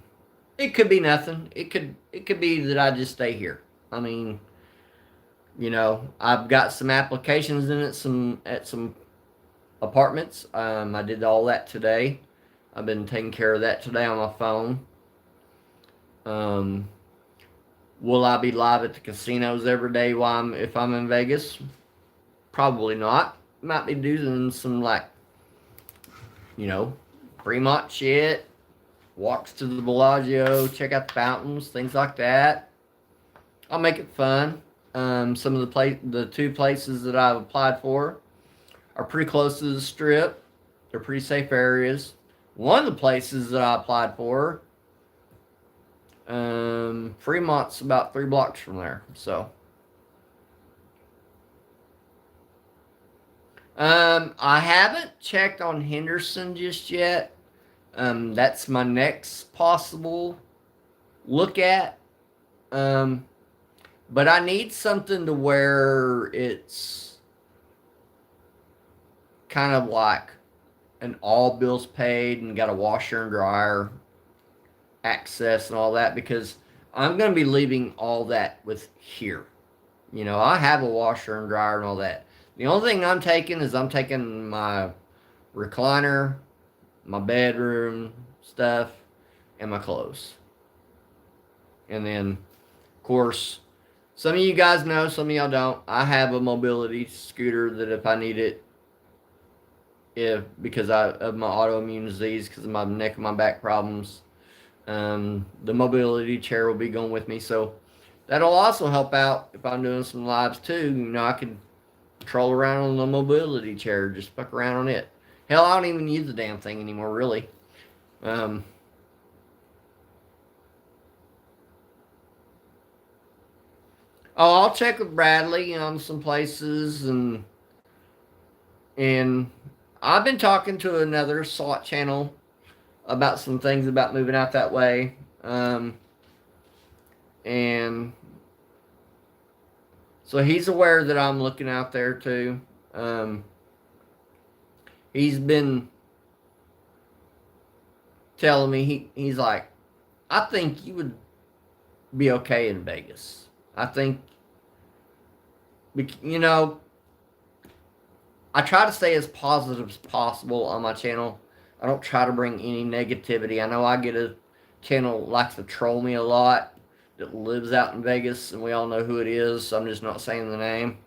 it could be nothing. It could be that I just stay here. I mean, I've got some applications in it, some at some apartments. I did all that today. I've been taking care of that today on my phone. Um, will I be live at the casinos every day while if I'm in Vegas? Probably not. Might be doing some you know, Fremont shit, walks to the Bellagio, check out the fountains, things like that. I'll make it fun. Some of the two places that I've applied for are pretty close to the strip. They're pretty safe areas. One of the places that I applied for, Fremont's about 3 blocks from there. So, I haven't checked on Henderson just yet. That's my next possible look at. But I need something to where it's kind of like an all bills paid and got a washer and dryer access and all that because I'm going to be leaving all that with here. You know, I have a washer and dryer and all that. The only thing I'm taking my recliner, my bedroom stuff, and my clothes. And then, of course, some of you guys know, some of y'all don't. I have a mobility scooter that if I need it, if because of my autoimmune disease, because of my neck and my back problems, the mobility chair will be going with me. So that'll also help out if I'm doing some lives too. You know, I can troll around on the mobility chair, just fuck around on it. Hell, I don't even use the damn thing anymore, really. Um, I'll check with Bradley on some places, and I've been talking to another SWAT channel about some things about moving out that way, and so he's aware that I'm looking out there too. He's been telling me he's like, I think you would be okay in Vegas. I think, you know, I try to stay as positive as possible on my channel. I don't try to bring any negativity. I know I get a channel that likes to troll me a lot that lives out in Vegas, and we all know who it is, so I'm just not saying the name.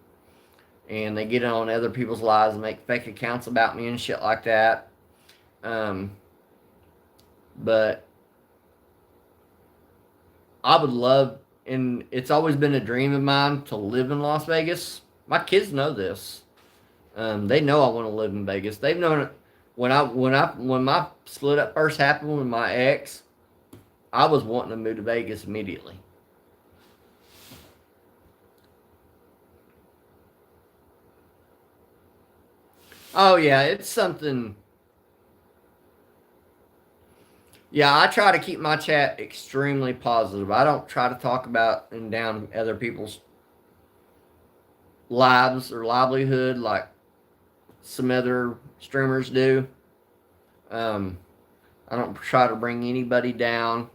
And they get on other people's lives and make fake accounts about me and shit like that. But I would love, and it's always been a dream of mine to live in Las Vegas. My kids know this. They know I want to live in Vegas. They've known it when my split up first happened with my ex. I was wanting to move to Vegas immediately. Oh yeah, it's something. Yeah, I try to keep my chat extremely positive. I don't try to talk about and down other people's lives or livelihood like some other streamers do. Um, I don't try to bring anybody down.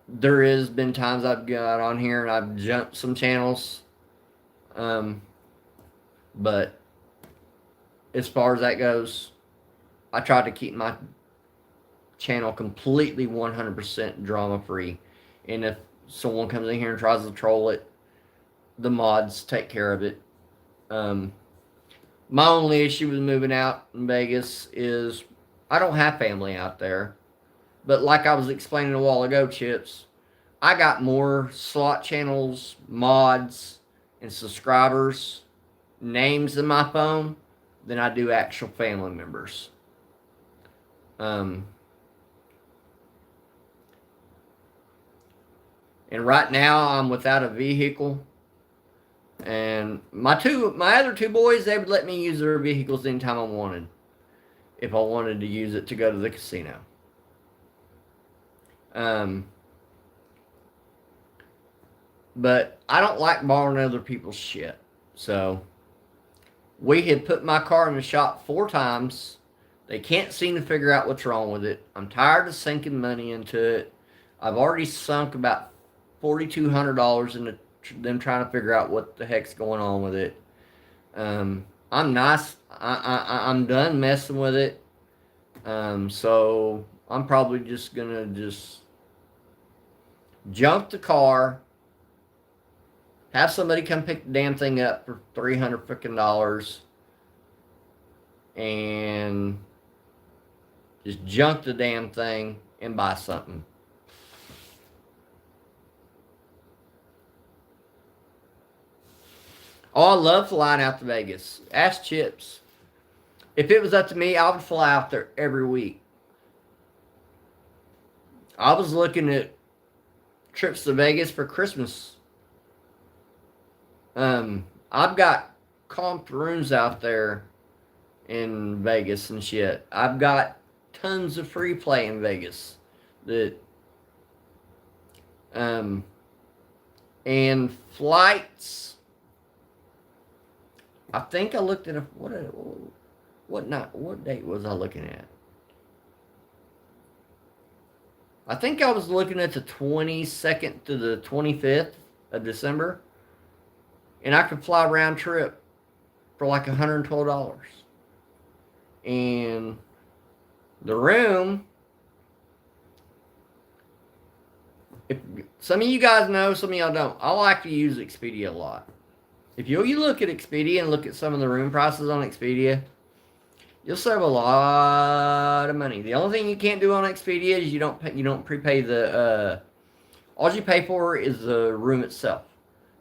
There has been times I've got on here and I've jumped some channels, um, but as far as that goes, I try to keep my channel completely 100% drama free. And if someone comes in here and tries to troll it, the mods take care of it. Um, my only issue with moving out in Vegas is I don't have family out there. But like I was explaining a while ago, Chips, I got more slot channels, mods, and subscribers, names in my phone than I do actual family members. Um, and right now I'm without a vehicle. And my other two boys, they would let me use their vehicles anytime I wanted, if I wanted to use it to go to the casino. Um, but I don't like borrowing other people's shit. So we had put my car in the shop 4 times. They can't seem to figure out what's wrong with it. I'm tired of sinking money into it. I've already sunk about $4,200 into them trying to figure out what the heck's going on with it. I'm nice. I'm done messing with it. So I'm probably just gonna just jump the car, have somebody come pick the damn thing up for $300 and just junk the damn thing and buy something. Oh, I love flying out to Vegas. Ask Chips. If it was up to me, I would fly out there every week. I was looking at trips to Vegas for Christmas. I've got comped rooms out there in Vegas and shit. I've got tons of free play in Vegas that and flights. I think I looked at what date was I looking at? I think I was looking at the 22nd to the 25th of December, and I could fly round trip for like $112. And the room, if some of you guys know, some of y'all don't, I like to use Expedia a lot. If you look at Expedia and look at some of the room prices on Expedia, you'll save a lot of money. The only thing you can't do on Expedia is you don't prepay the all you pay for is the room itself.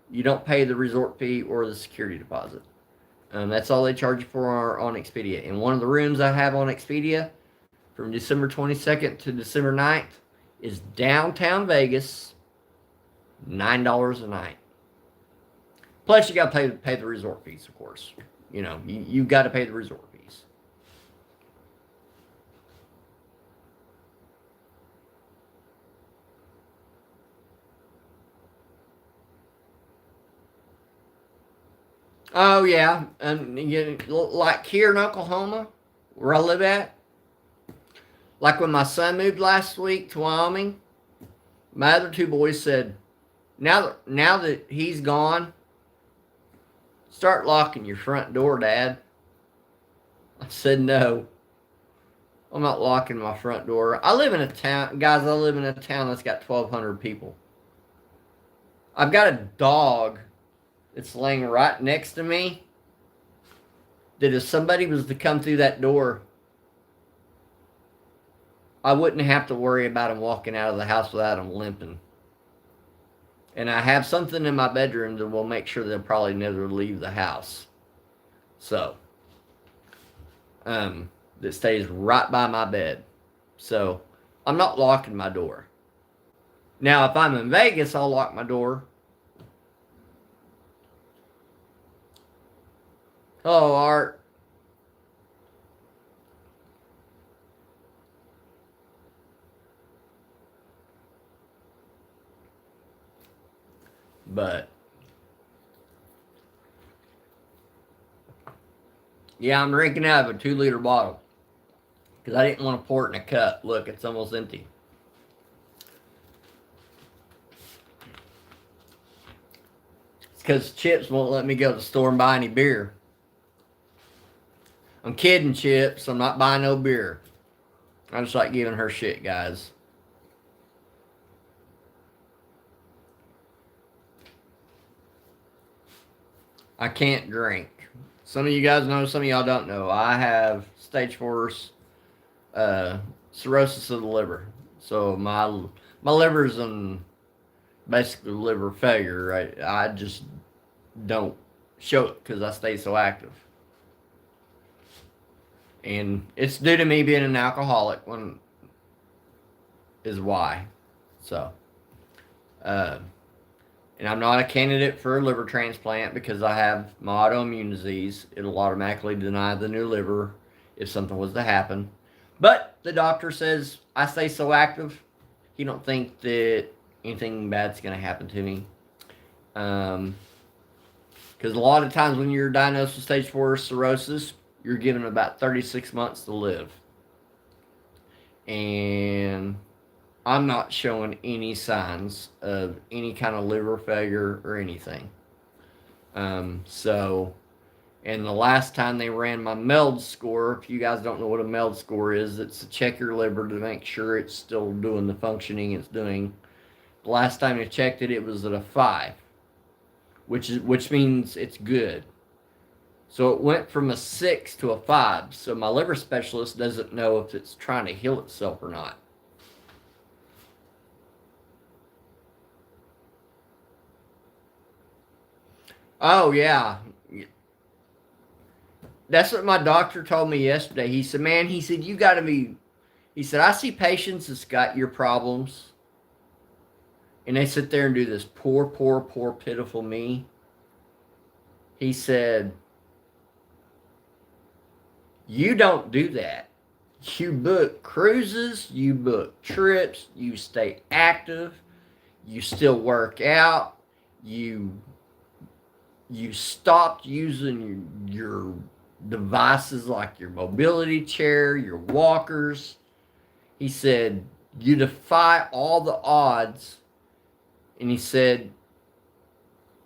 You don't pay the resort fee or the security deposit. That's all they charge you for on Expedia. And one of the rooms I have on Expedia from December 22nd to December 9th is downtown Vegas, $9 a night. Plus, you got to pay the resort fees, of course. You got to pay the resort fees. Oh yeah, like here in Oklahoma, where I live at. Like when my son moved last week to Wyoming, my other two boys said, now that he's gone, start locking your front door, Dad. I said, no, I'm not locking my front door. I live in a town that's got 1,200 people. I've got a dog that's laying right next to me that if somebody was to come through that door, I wouldn't have to worry about him walking out of the house without him limping. And I have something in my bedroom that will make sure they'll probably never leave the house. So, that stays right by my bed. So, I'm not locking my door. Now, if I'm in Vegas, I'll lock my door. Hello, Art. But yeah, I'm drinking out of a 2-liter bottle because I didn't want to pour it in a cup. Look, it's almost empty. It's because Chips won't let me go to the store and buy any beer. I'm kidding, Chips. I'm not buying no beer. I just like giving her shit, guys. I can't drink. Some of you guys know, some of y'all don't know. I have stage 4 cirrhosis of the liver. So my liver's in basically liver failure. Right? I just don't show it because I stay so active. And it's due to me being an alcoholic is why. So, and I'm not a candidate for a liver transplant because I have my autoimmune disease. It'll automatically deny the new liver if something was to happen. But the doctor says I stay so active, he don't think that anything bad's going to happen to me. Because a lot of times when you're diagnosed with stage 4 cirrhosis, you're given about 36 months to live. And I'm not showing any signs of any kind of liver failure or anything. So, and the last time they ran my MELD score, if you guys don't know what a MELD score is, it's to check your liver to make sure it's still doing the functioning it's doing. The last time they checked it, it was at a 5, which means it's good. So it went from a 6 to a 5. So my liver specialist doesn't know if it's trying to heal itself or not. Oh, yeah. That's what my doctor told me yesterday. He said, man, you got to be, he said, I see patients that's got your problems. And they sit there and do this poor, pitiful me. He said, you don't do that. You book cruises, you book trips, you stay active, you still work out, you stopped using your devices like your mobility chair, your walkers. He said, You defy all the odds. And he said,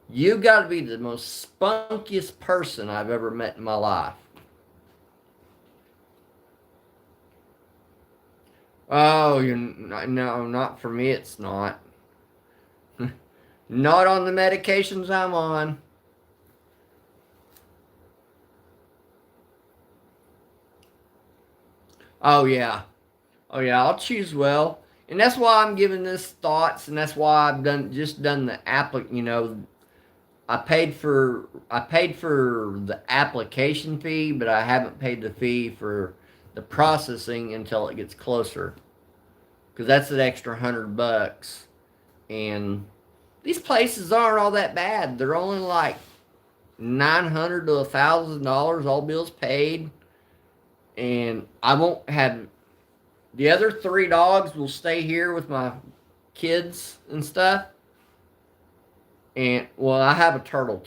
you got to be the most spunkiest person I've ever met in my life. Oh, you're no, not for me. It's not. Not on the medications I'm on. Oh yeah, oh yeah. I'll choose well, and that's why I'm giving this thoughts, and that's why I've done the applic. I paid for the application fee, but I haven't paid the fee for the processing until it gets closer, because that's an extra $100. And these places aren't all that bad. They're only like $900 to $1,000, all bills paid, and I won't have the other three dogs will stay here with my kids and stuff. And well, I have a turtle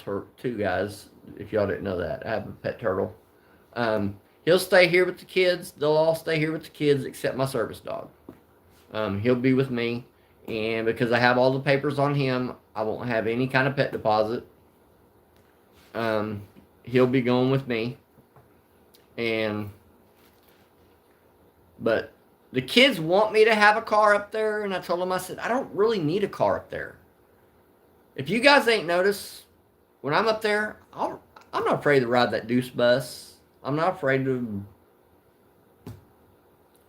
too, guys. If y'all didn't know that, I have a pet turtle. He'll stay here with the kids. They'll all stay here with the kids except my service dog. He'll be with me, and because I have all the papers on him, I won't have any kind of pet deposit. Um, he'll be going with me, and but the kids want me to have a car up there, and I told them, I said, I don't really need a car up there. If you guys ain't noticed, when I'm up there, I'm not afraid to ride that deuce bus. I'm not afraid to,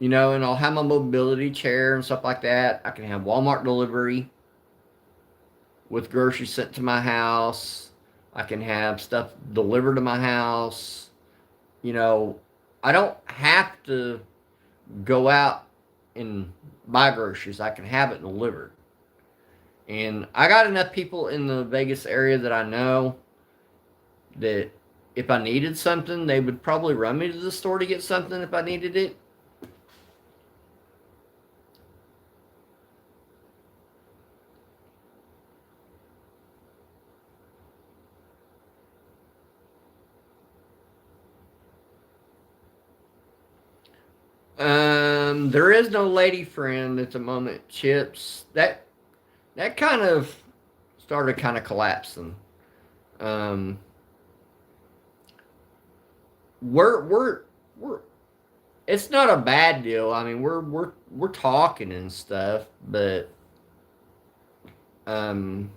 and I'll have my mobility chair and stuff like that. I can have Walmart delivery with groceries sent to my house. I can have stuff delivered to my house. I don't have to go out and buy groceries. I can have it delivered. And I got enough people in the Vegas area that I know that if I needed something, they would probably run me to the store to get something if I needed it. There is no lady friend at the moment, Chips. That kind of started kind of collapsing. Um, we're it's not a bad deal. I mean, we're talking and stuff, but um,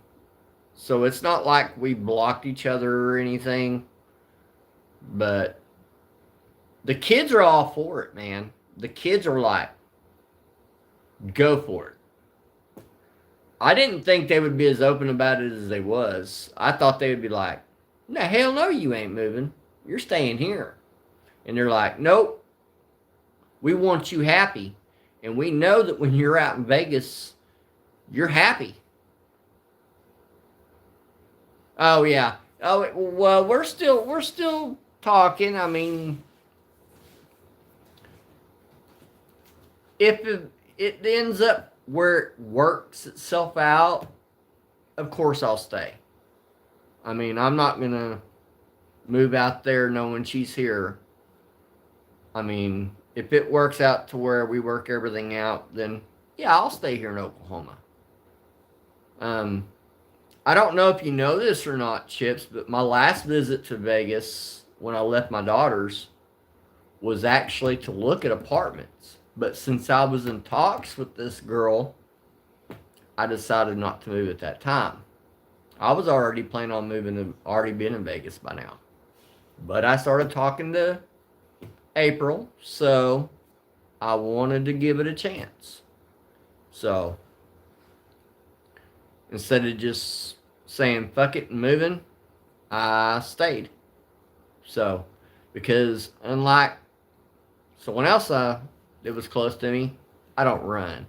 so it's not like we blocked each other or anything. But the kids are all for it, man. The kids are like, go for it. I didn't think they would be as open about it as they was. I thought they would be like, no, hell no, you ain't moving. You're staying here. And they're like, nope, we want you happy. And we know that when you're out in Vegas, you're happy. Oh yeah. Oh well, we're still talking. I mean, if it ends up where it works itself out, of course I'll stay. I mean, I'm not gonna move out there knowing she's here. I mean, if it works out to where we work everything out, then yeah, I'll stay here in Oklahoma. Um, I don't know if you know this or not, Chips, but my last visit to Vegas when I left my daughters was actually to look at apartments. But since I was in talks with this girl, I decided not to move at that time. I was already planning on moving, already been in Vegas by now. But I started talking to April, so I wanted to give it a chance. So instead of just saying fuck it and moving, I stayed. So, because unlike someone else that was close to me, I don't run.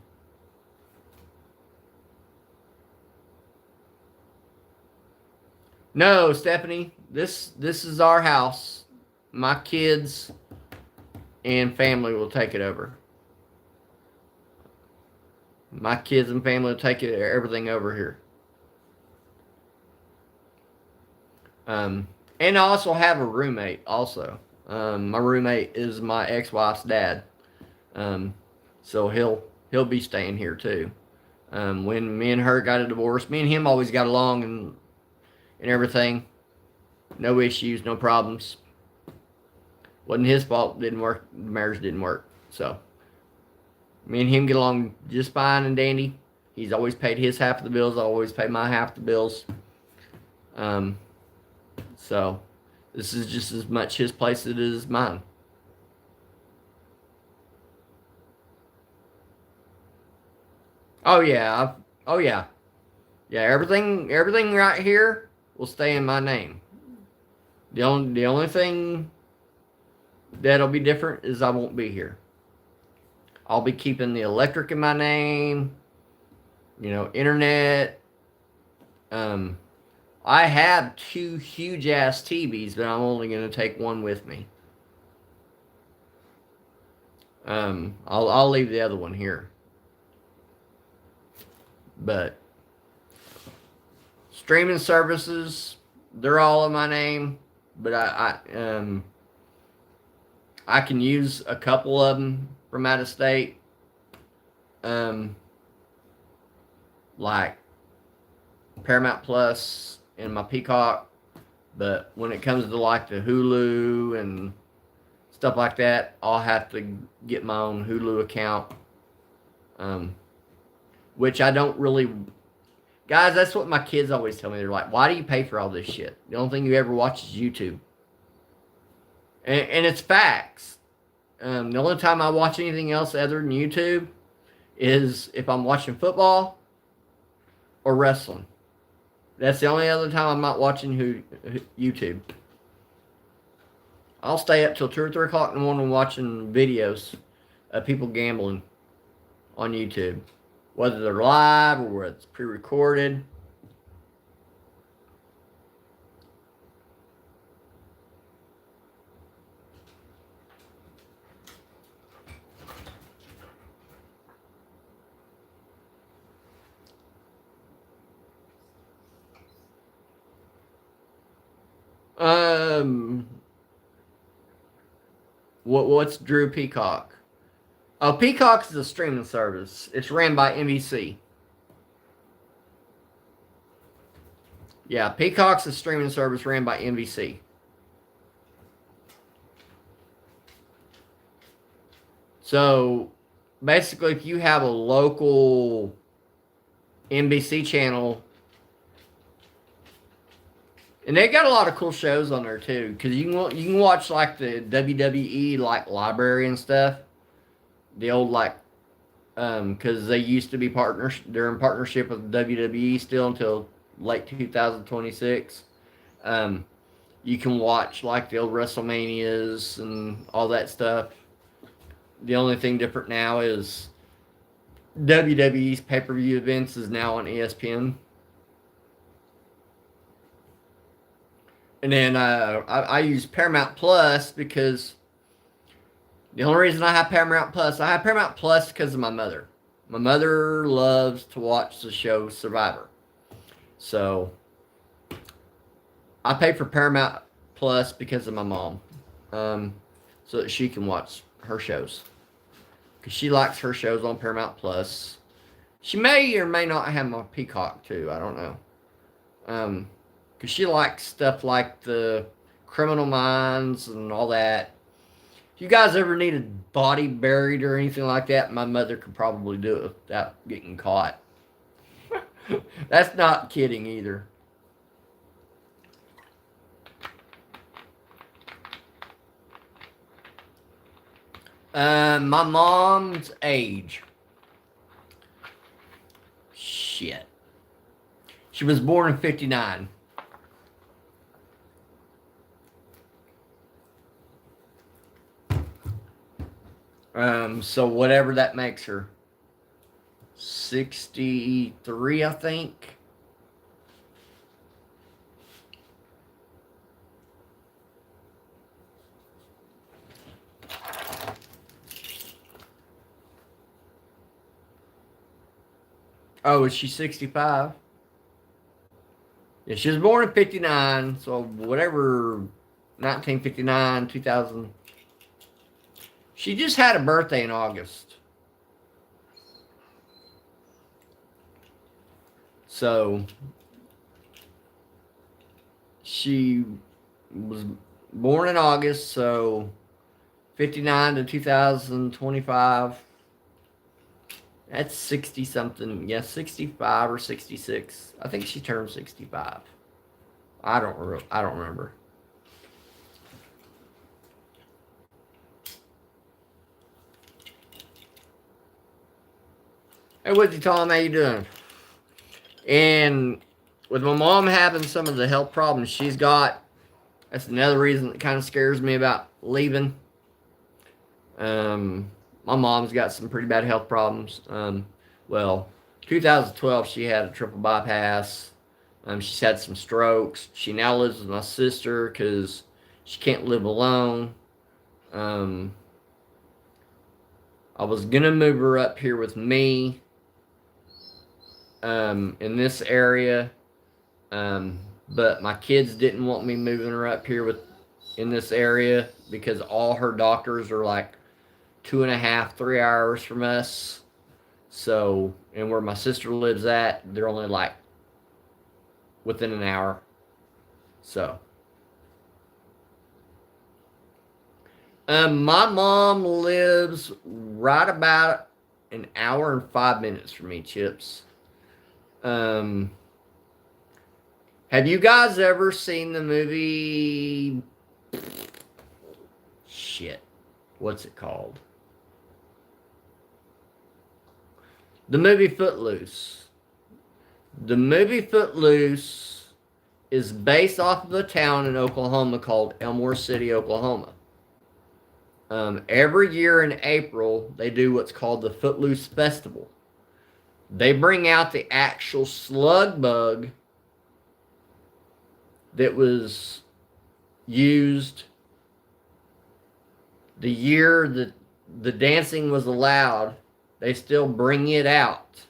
No, Stephanie, this is our house. My kids and family will take it over. My kids and family will take everything over here. And I also have a roommate. Also, my roommate is my ex-wife's dad. Um, so he'll be staying here too. When me and her got a divorce, me and him always got along and everything. No issues, no problems. Wasn't his fault. Didn't work. The marriage didn't work. So me and him get along just fine and dandy. He's always paid his half of the bills. I always pay my half of the bills. So this is just as much his place as it is mine. Oh yeah. Oh yeah. Yeah, everything right here will stay in my name. The only thing that'll be different is I won't be here. I'll be keeping the electric in my name, internet. I have two huge ass TVs, but I'm only gonna take one with me. I'll leave the other one here. But streaming services, they're all in my name, but I can use a couple of them from out of state. Like Paramount Plus and my Peacock. But when it comes to like the Hulu and stuff like that, I'll have to get my own Hulu account. Which I don't really. Guys, that's what my kids always tell me. They're like, why do you pay for all this shit? The only thing you ever watch is YouTube. And it's facts. The only time I watch anything else other than YouTube is if I'm watching football or wrestling. That's the only other time I'm not watching YouTube. I'll stay up till 2 or 3 o'clock in the morning watching videos of people gambling on YouTube. Whether they're live or whether it's pre-recorded. What's Drew Peacock? Oh, Peacock is a streaming service. It's ran by NBC. Yeah, Peacock's a streaming service ran by NBC. So, basically, if you have a local NBC channel, and they got a lot of cool shows on there too, because you can watch like the WWE like library and stuff. The old like, because they used to be partners. They're in partnership with WWE still until late 2026. You can watch like the old WrestleManias and all that stuff. The only thing different now is WWE's pay-per-view events is now on ESPN. And then I use Paramount Plus because the only reason I have Paramount Plus because of my mother. My mother loves to watch the show Survivor. So I pay for Paramount Plus because of my mom. So that she can watch her shows. Because she likes her shows on Paramount Plus. She may or may not have my Peacock too. I don't know. Because she likes stuff like the Criminal Minds and all that. If you guys ever need a body buried or anything like that, my mother could probably do it without getting caught. That's not kidding either. My mom's age. Shit. She was born in 59. So whatever that makes her. 63, I think. Oh, is she 65? Yeah, she was born in 59, so whatever, 1959, 2000. She just had a birthday in August. So she was born in August, so 59 to 2025. That's 60 something. Yeah, 65 or 66. I think she turned 65. I don't remember. Hey, what's Tom? How you doing? And with my mom having some of the health problems she's got, that's another reason that kind of scares me about leaving. My mom's got some pretty bad health problems. Well, 2012 she had a triple bypass. She's had some strokes. She now lives with my sister because she can't live alone. Um, I was gonna move her up here with me in this area, but my kids didn't want me moving her up here with in this area because all her doctors are like 2.5, 3 hours from us. So, and where my sister lives at, they're only like within an hour. So, my mom lives right about an hour and 5 minutes from me, Chips. Um, have you guys ever seen the movie? Shit, what's it called? The movie Footloose. The movie Footloose is based off of a town in Oklahoma called Elmore City, Oklahoma. Every year in April, they do what's called the Footloose Festival. They bring out the actual slug bug that was used the year that the dancing was allowed. They still bring it out.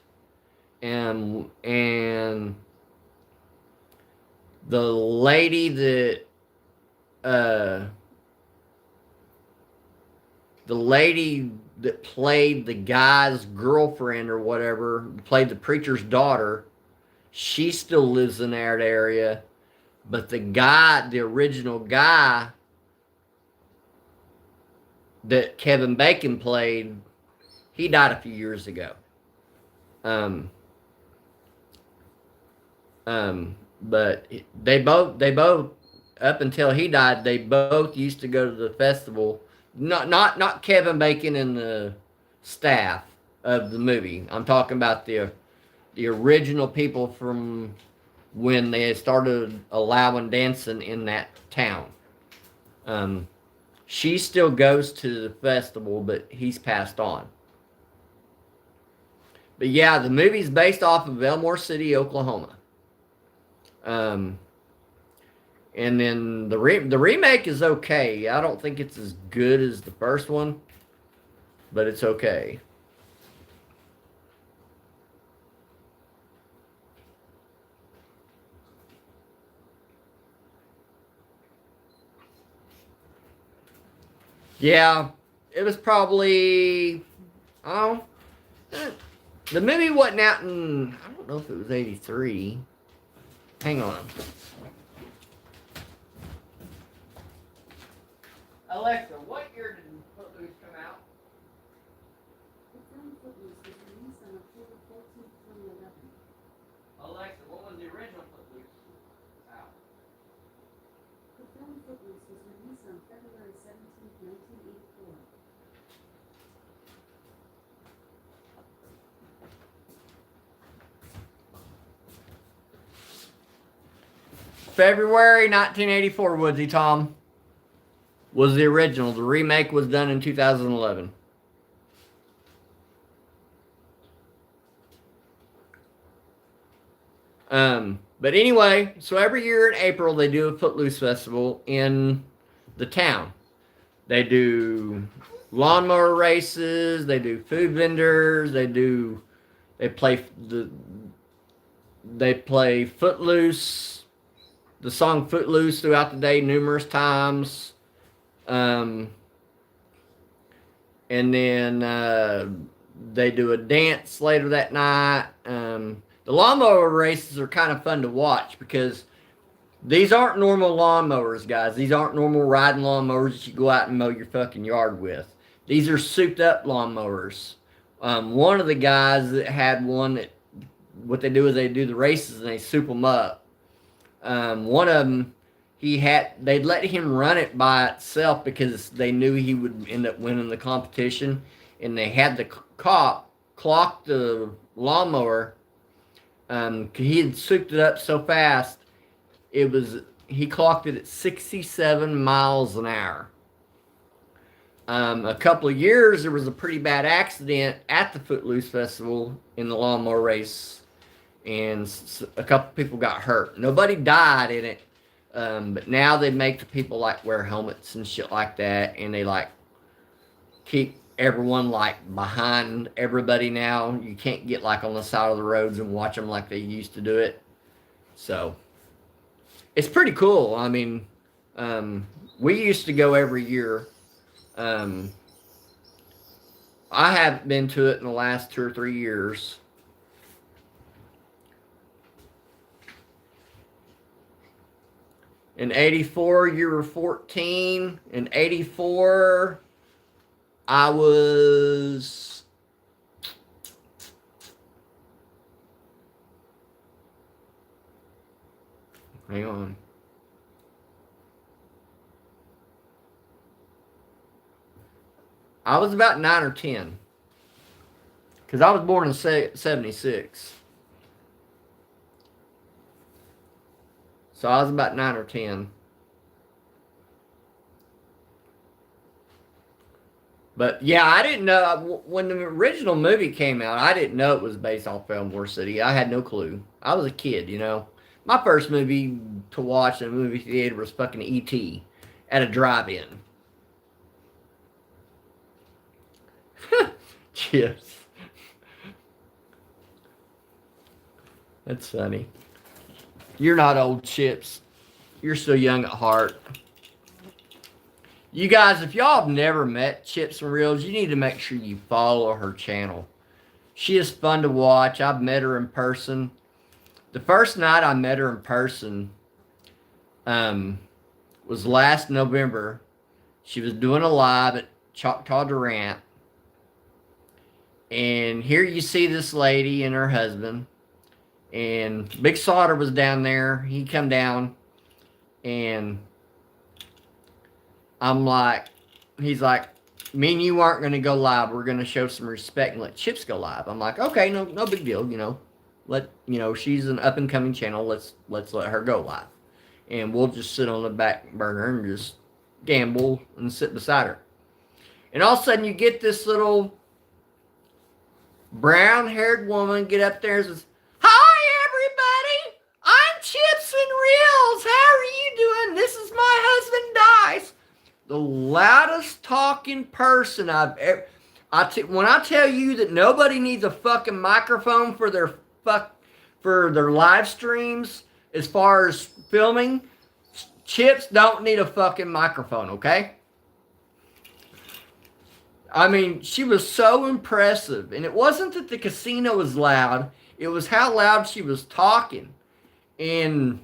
And the lady that the lady that played the guy's girlfriend or whatever, played the preacher's daughter, she still lives in that area. But the guy, the original guy that Kevin Bacon played, he died a few years ago. Um, but they both up until he died, they both used to go to the festival. Not Kevin Bacon and the staff of the movie. I'm talking about the original people from when they started allowing dancing in that town. Um, she still goes to the festival, but he's passed on. But yeah, the movie's based off of Elmore City, Oklahoma. Um, and then the remake is okay. I don't think it's as good as the first one, but it's okay. Yeah, it was probably, oh, the movie wasn't out in, I don't know if it was 83. Hang on. Alexa, what year did Footloose come out? The film Footloose was released on October 14th, 2011. Alexa, what was the original Footloose out? The film Footloose was released on February 17th, 1984. February 1984, Woodsy Tom, was the original. The remake was done in 2011. But anyway, so every year in April they do a Footloose festival in the town. They do lawnmower races. They do food vendors. They play they play Footloose, the song Footloose throughout the day numerous times. Um, and then they do a dance later that night. The lawnmower races are kind of fun to watch because these aren't normal lawnmowers, guys. These aren't normal riding lawnmowers that you go out and mow your fucking yard with. These are souped up lawnmowers. One of the guys that had one, that what they do is they do the races and they soup them up. One of them, they'd let him run it by itself because they knew he would end up winning the competition, and they had the cop clock the lawnmower. He had souped it up so fast, he clocked it at 67 miles an hour. A couple of years, there was a pretty bad accident at the Footloose Festival in the lawnmower race, and a couple people got hurt. Nobody died in it, but now they make the people like wear helmets and shit like that, and they like keep everyone like behind everybody now. You can't get like on the side of the roads and watch them like they used to do it. So it's pretty cool. I mean, we used to go every year. I haven't been to it in the last 2 or 3 years. In 84, you were 14. In 84, I was... Hang on. I was about 9 or 10. Because I was born in 76. So I was about 9 or 10. But yeah, I didn't know. When the original movie came out, I didn't know it was based off Fillmore City. I had no clue. I was a kid, you know. My first movie to watch in a movie theater was fucking E.T. at a drive-in. Chips. That's funny. You're not old, Chips. You're still young at heart. You guys, if y'all have never met Chips and Reels, you need to make sure you follow her channel. She is fun to watch. I've met her in person. The first night I met her in person was last November. She was doing a live at Choctaw Durant. And here you see this lady and her husband. And Big Slaughter was down there. He come down. And I'm like, he's like, me and you aren't going to go live. We're going to show some respect and let Chips go live. I'm like, okay, no big deal, you know. She's an up and coming channel. Let's let her go live. And we'll just sit on the back burner and just gamble and sit beside her. And all of a sudden you get this little brown-haired woman get up there and says, "Hi, everybody. I'm Chips and Reels. How are you doing? This is my husband, Dice." The loudest talking person I've ever... when I tell you that nobody needs a fucking microphone for their live streams as far as filming, Chips don't need a fucking microphone, okay? I mean, she was so impressive. And it wasn't that the casino was loud. It was how loud she was talking. And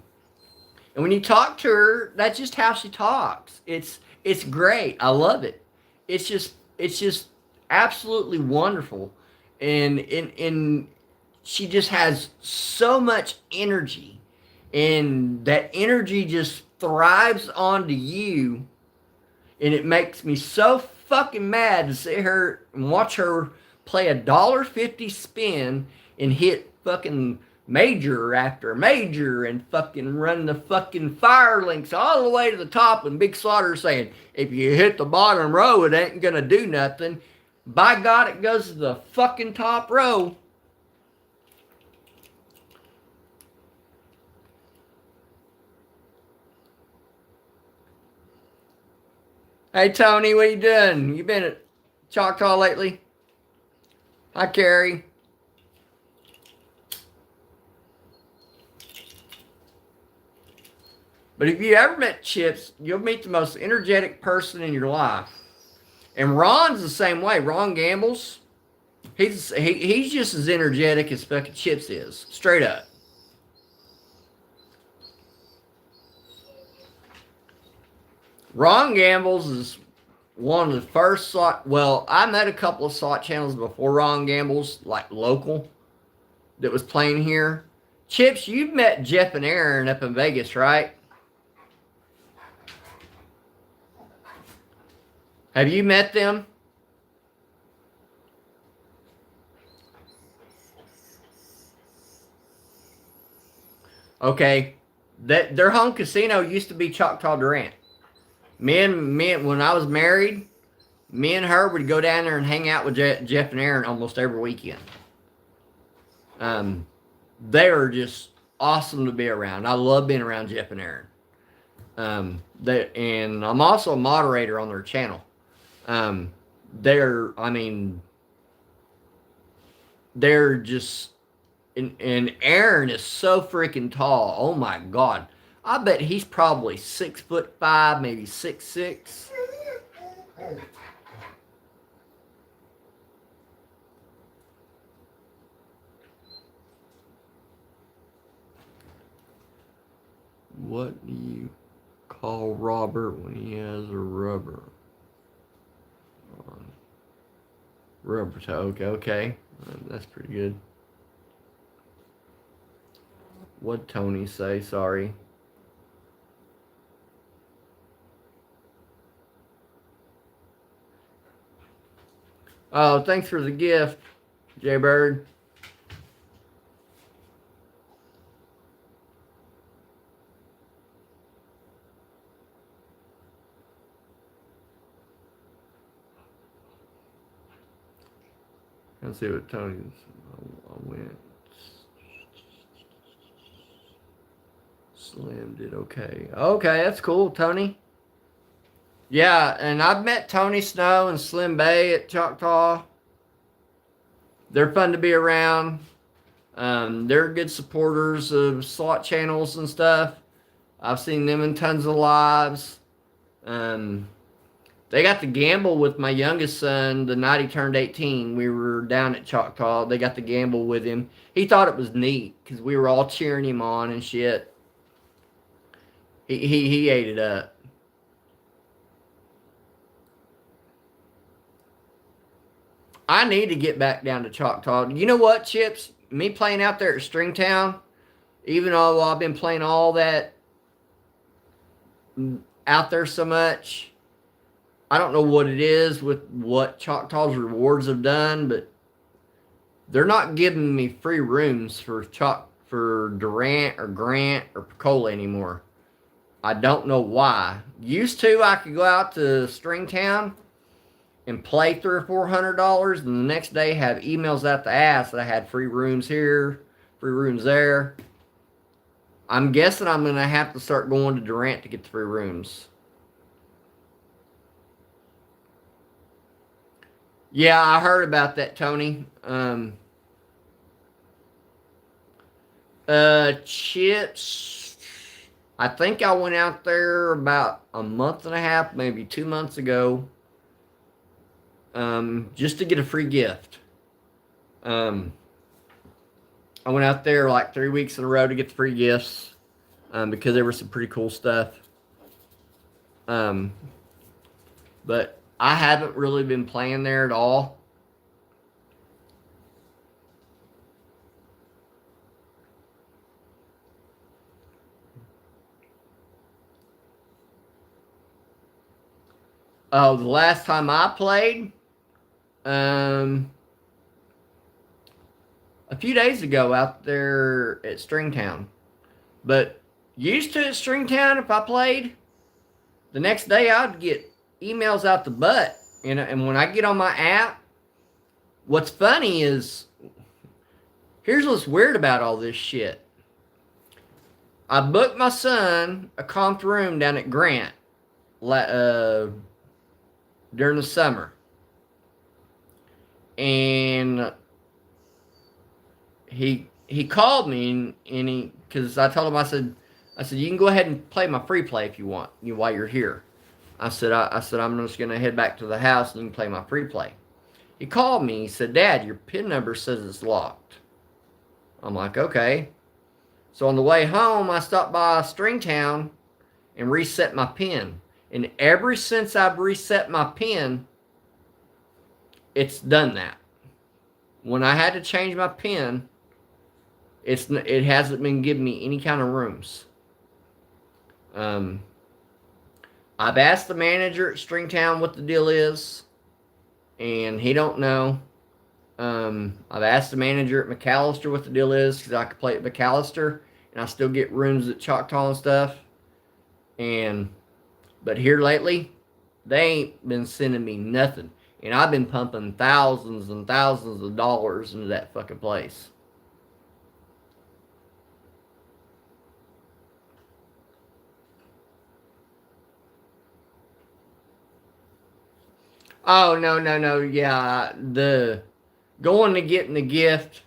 when you talk to her, that's just how she talks. It's great. I love it. It's just absolutely wonderful. And she just has so much energy. And that energy just thrives onto you. And it makes me so fucking mad to see her and watch her play $1.50 spin and hit fucking major after major and fucking run the fucking fire links all the way to the top, and Big Slaughter saying, if you hit the bottom row, it ain't gonna do nothing. By God, it goes to the fucking top row. Hey, Tony, what you doing? You been at Choctaw lately? Hi, Carrie. But if you ever met Chips, you'll meet the most energetic person in your life. And Ron's the same way. Ron Gambles. He's just as energetic as fucking Chips is, straight up. Ron Gambles is one of the first slot. Well, I met a couple of slot channels before Ron Gambles, like local, that was playing here. Chips, you've met Jeff and Aaron up in Vegas, right? Have you met them? Okay, that their home casino used to be Choctaw Durant. When I was married, me and her would go down there and hang out with Jeff and Aaron almost every weekend. They are just awesome to be around. I love being around Jeff and Aaron. And I'm also a moderator on their channel. They're just, and Aaron is so freaking tall. Oh my God. I bet he's probably 6'5", maybe 6'6". What do you call Robert when he has a rubber on? Rubber toe. Okay. That's pretty good. What'd Tony say? Sorry. Oh, thanks for the gift, Jay Bird. Let's see what Tony's. I went. Slim did okay. Okay, that's cool, Tony. Yeah, and I've met Tony Snow and Slim Bay at Choctaw. They're fun to be around. They're good supporters of slot channels and stuff. I've seen them in tons of lives. They got to gamble with my youngest son the night he turned 18. We were down at Choctaw. They got to gamble with him. He thought it was neat because we were all cheering him on and shit. He ate it up. I need to get back down to Choctaw. You know what, Chips? Me playing out there at Stringtown, even though I've been playing all that out there so much, I don't know what it is with what Choctaw's rewards have done, but they're not giving me free rooms for Durant or Grant or Picola anymore. I don't know why. Used to, I could go out to Stringtown and play $300 or $400, and the next day have emails out the ass that I had free rooms here, free rooms there. I'm guessing I'm going to have to start going to Durant to get the free rooms. Yeah, I heard about that, Tony. Chips. I think I went out there about a month and a half, maybe 2 months ago, just to get a free gift. I went out there like 3 weeks in a row to get the free gifts, because there was some pretty cool stuff. But I haven't really been playing there at all. Oh, the last time I played, a few days ago out there at Stringtown. But used to at Stringtown, if I played, the next day I'd get emails out the butt. And when I get on my app, what's funny is, here's what's weird about all this shit. I booked my son a comped room down at Grant during the summer. And he called me and because I told him, I said you can go ahead and play my free play if you want, while you're here. I said I'm just gonna head back to the house and you can play my free play. He called me. He said, Dad, your PIN number says it's locked. I'm like, okay. So on the way home, I stopped by Stringtown and reset my PIN. And ever since I've reset my PIN, it's done that. When I had to change my PIN, it hasn't been giving me any kind of rooms. I've asked the manager at Stringtown what the deal is, and he don't know. I've asked the manager at McAllister what the deal is, because I could play at McAllister, and I still get rooms at Choctaw and stuff. But here lately, they ain't been sending me nothing. And I've been pumping thousands and thousands of dollars into that fucking place. Oh, no. Yeah, the going to getting the gift,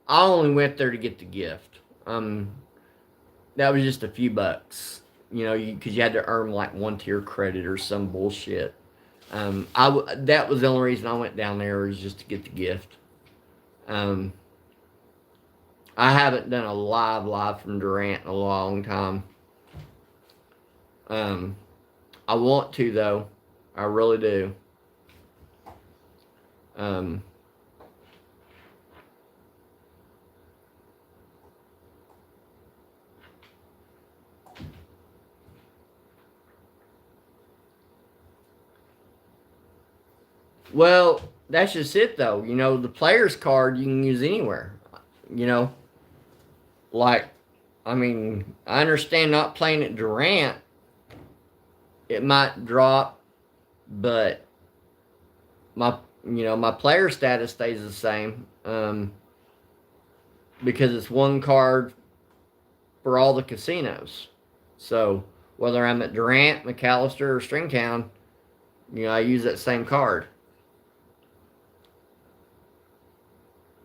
I only went there to get the gift. That was just a few bucks. Because you had to earn like one tier credit or some bullshit. That was the only reason I went down there, was just to get the gift. I haven't done a live from Durant in a long time. I want to, though. I really do. Well, that's just it, though. The player's card you can use anywhere. Like, I understand not playing at Durant, it might drop, but my player status stays the same, because it's one card for all the casinos. So whether I'm at Durant, McAllister, or Stringtown, I use that same card.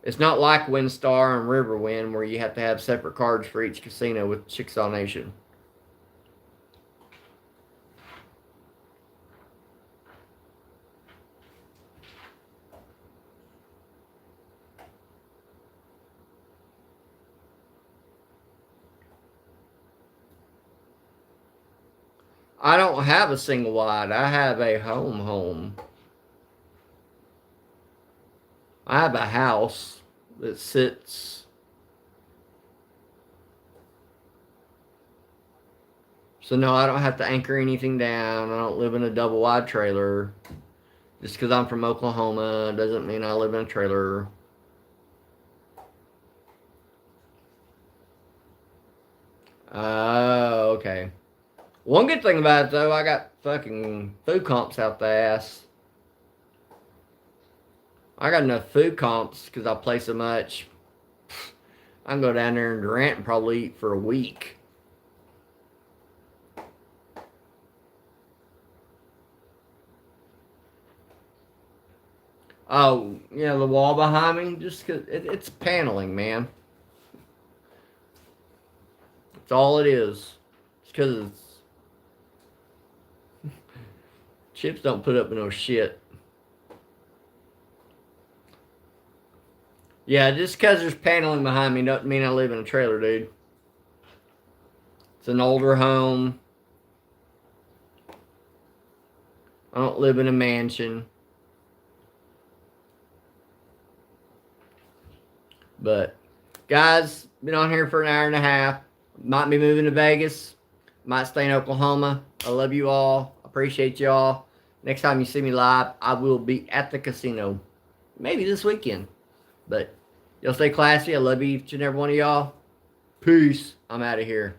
It's not like WinStar and Riverwind, where you have to have separate cards for each casino with Chickasaw Nation. I don't have a single wide. I have a home. I have a house that sits. So no, I don't have to anchor anything down. I don't live in a double wide trailer. Just because I'm from Oklahoma doesn't mean I live in a trailer. Oh, okay. One good thing about it, though, I got fucking food comps out the ass. I got enough food comps because I play so much. I can go down there in Durant and probably eat for a week. Oh, the wall behind me, just because it's paneling, man. That's all it is. It's because Chips don't put up with no shit. Yeah, just because there's paneling behind me doesn't mean I live in a trailer, dude. It's an older home. I don't live in a mansion. But, guys, been on here for an hour and a half. Might be moving to Vegas. Might stay in Oklahoma. I love you all. Appreciate y'all. Next time you see me live, I will be at the casino. Maybe this weekend. But y'all stay classy. I love each and every one of y'all. Peace. I'm out of here.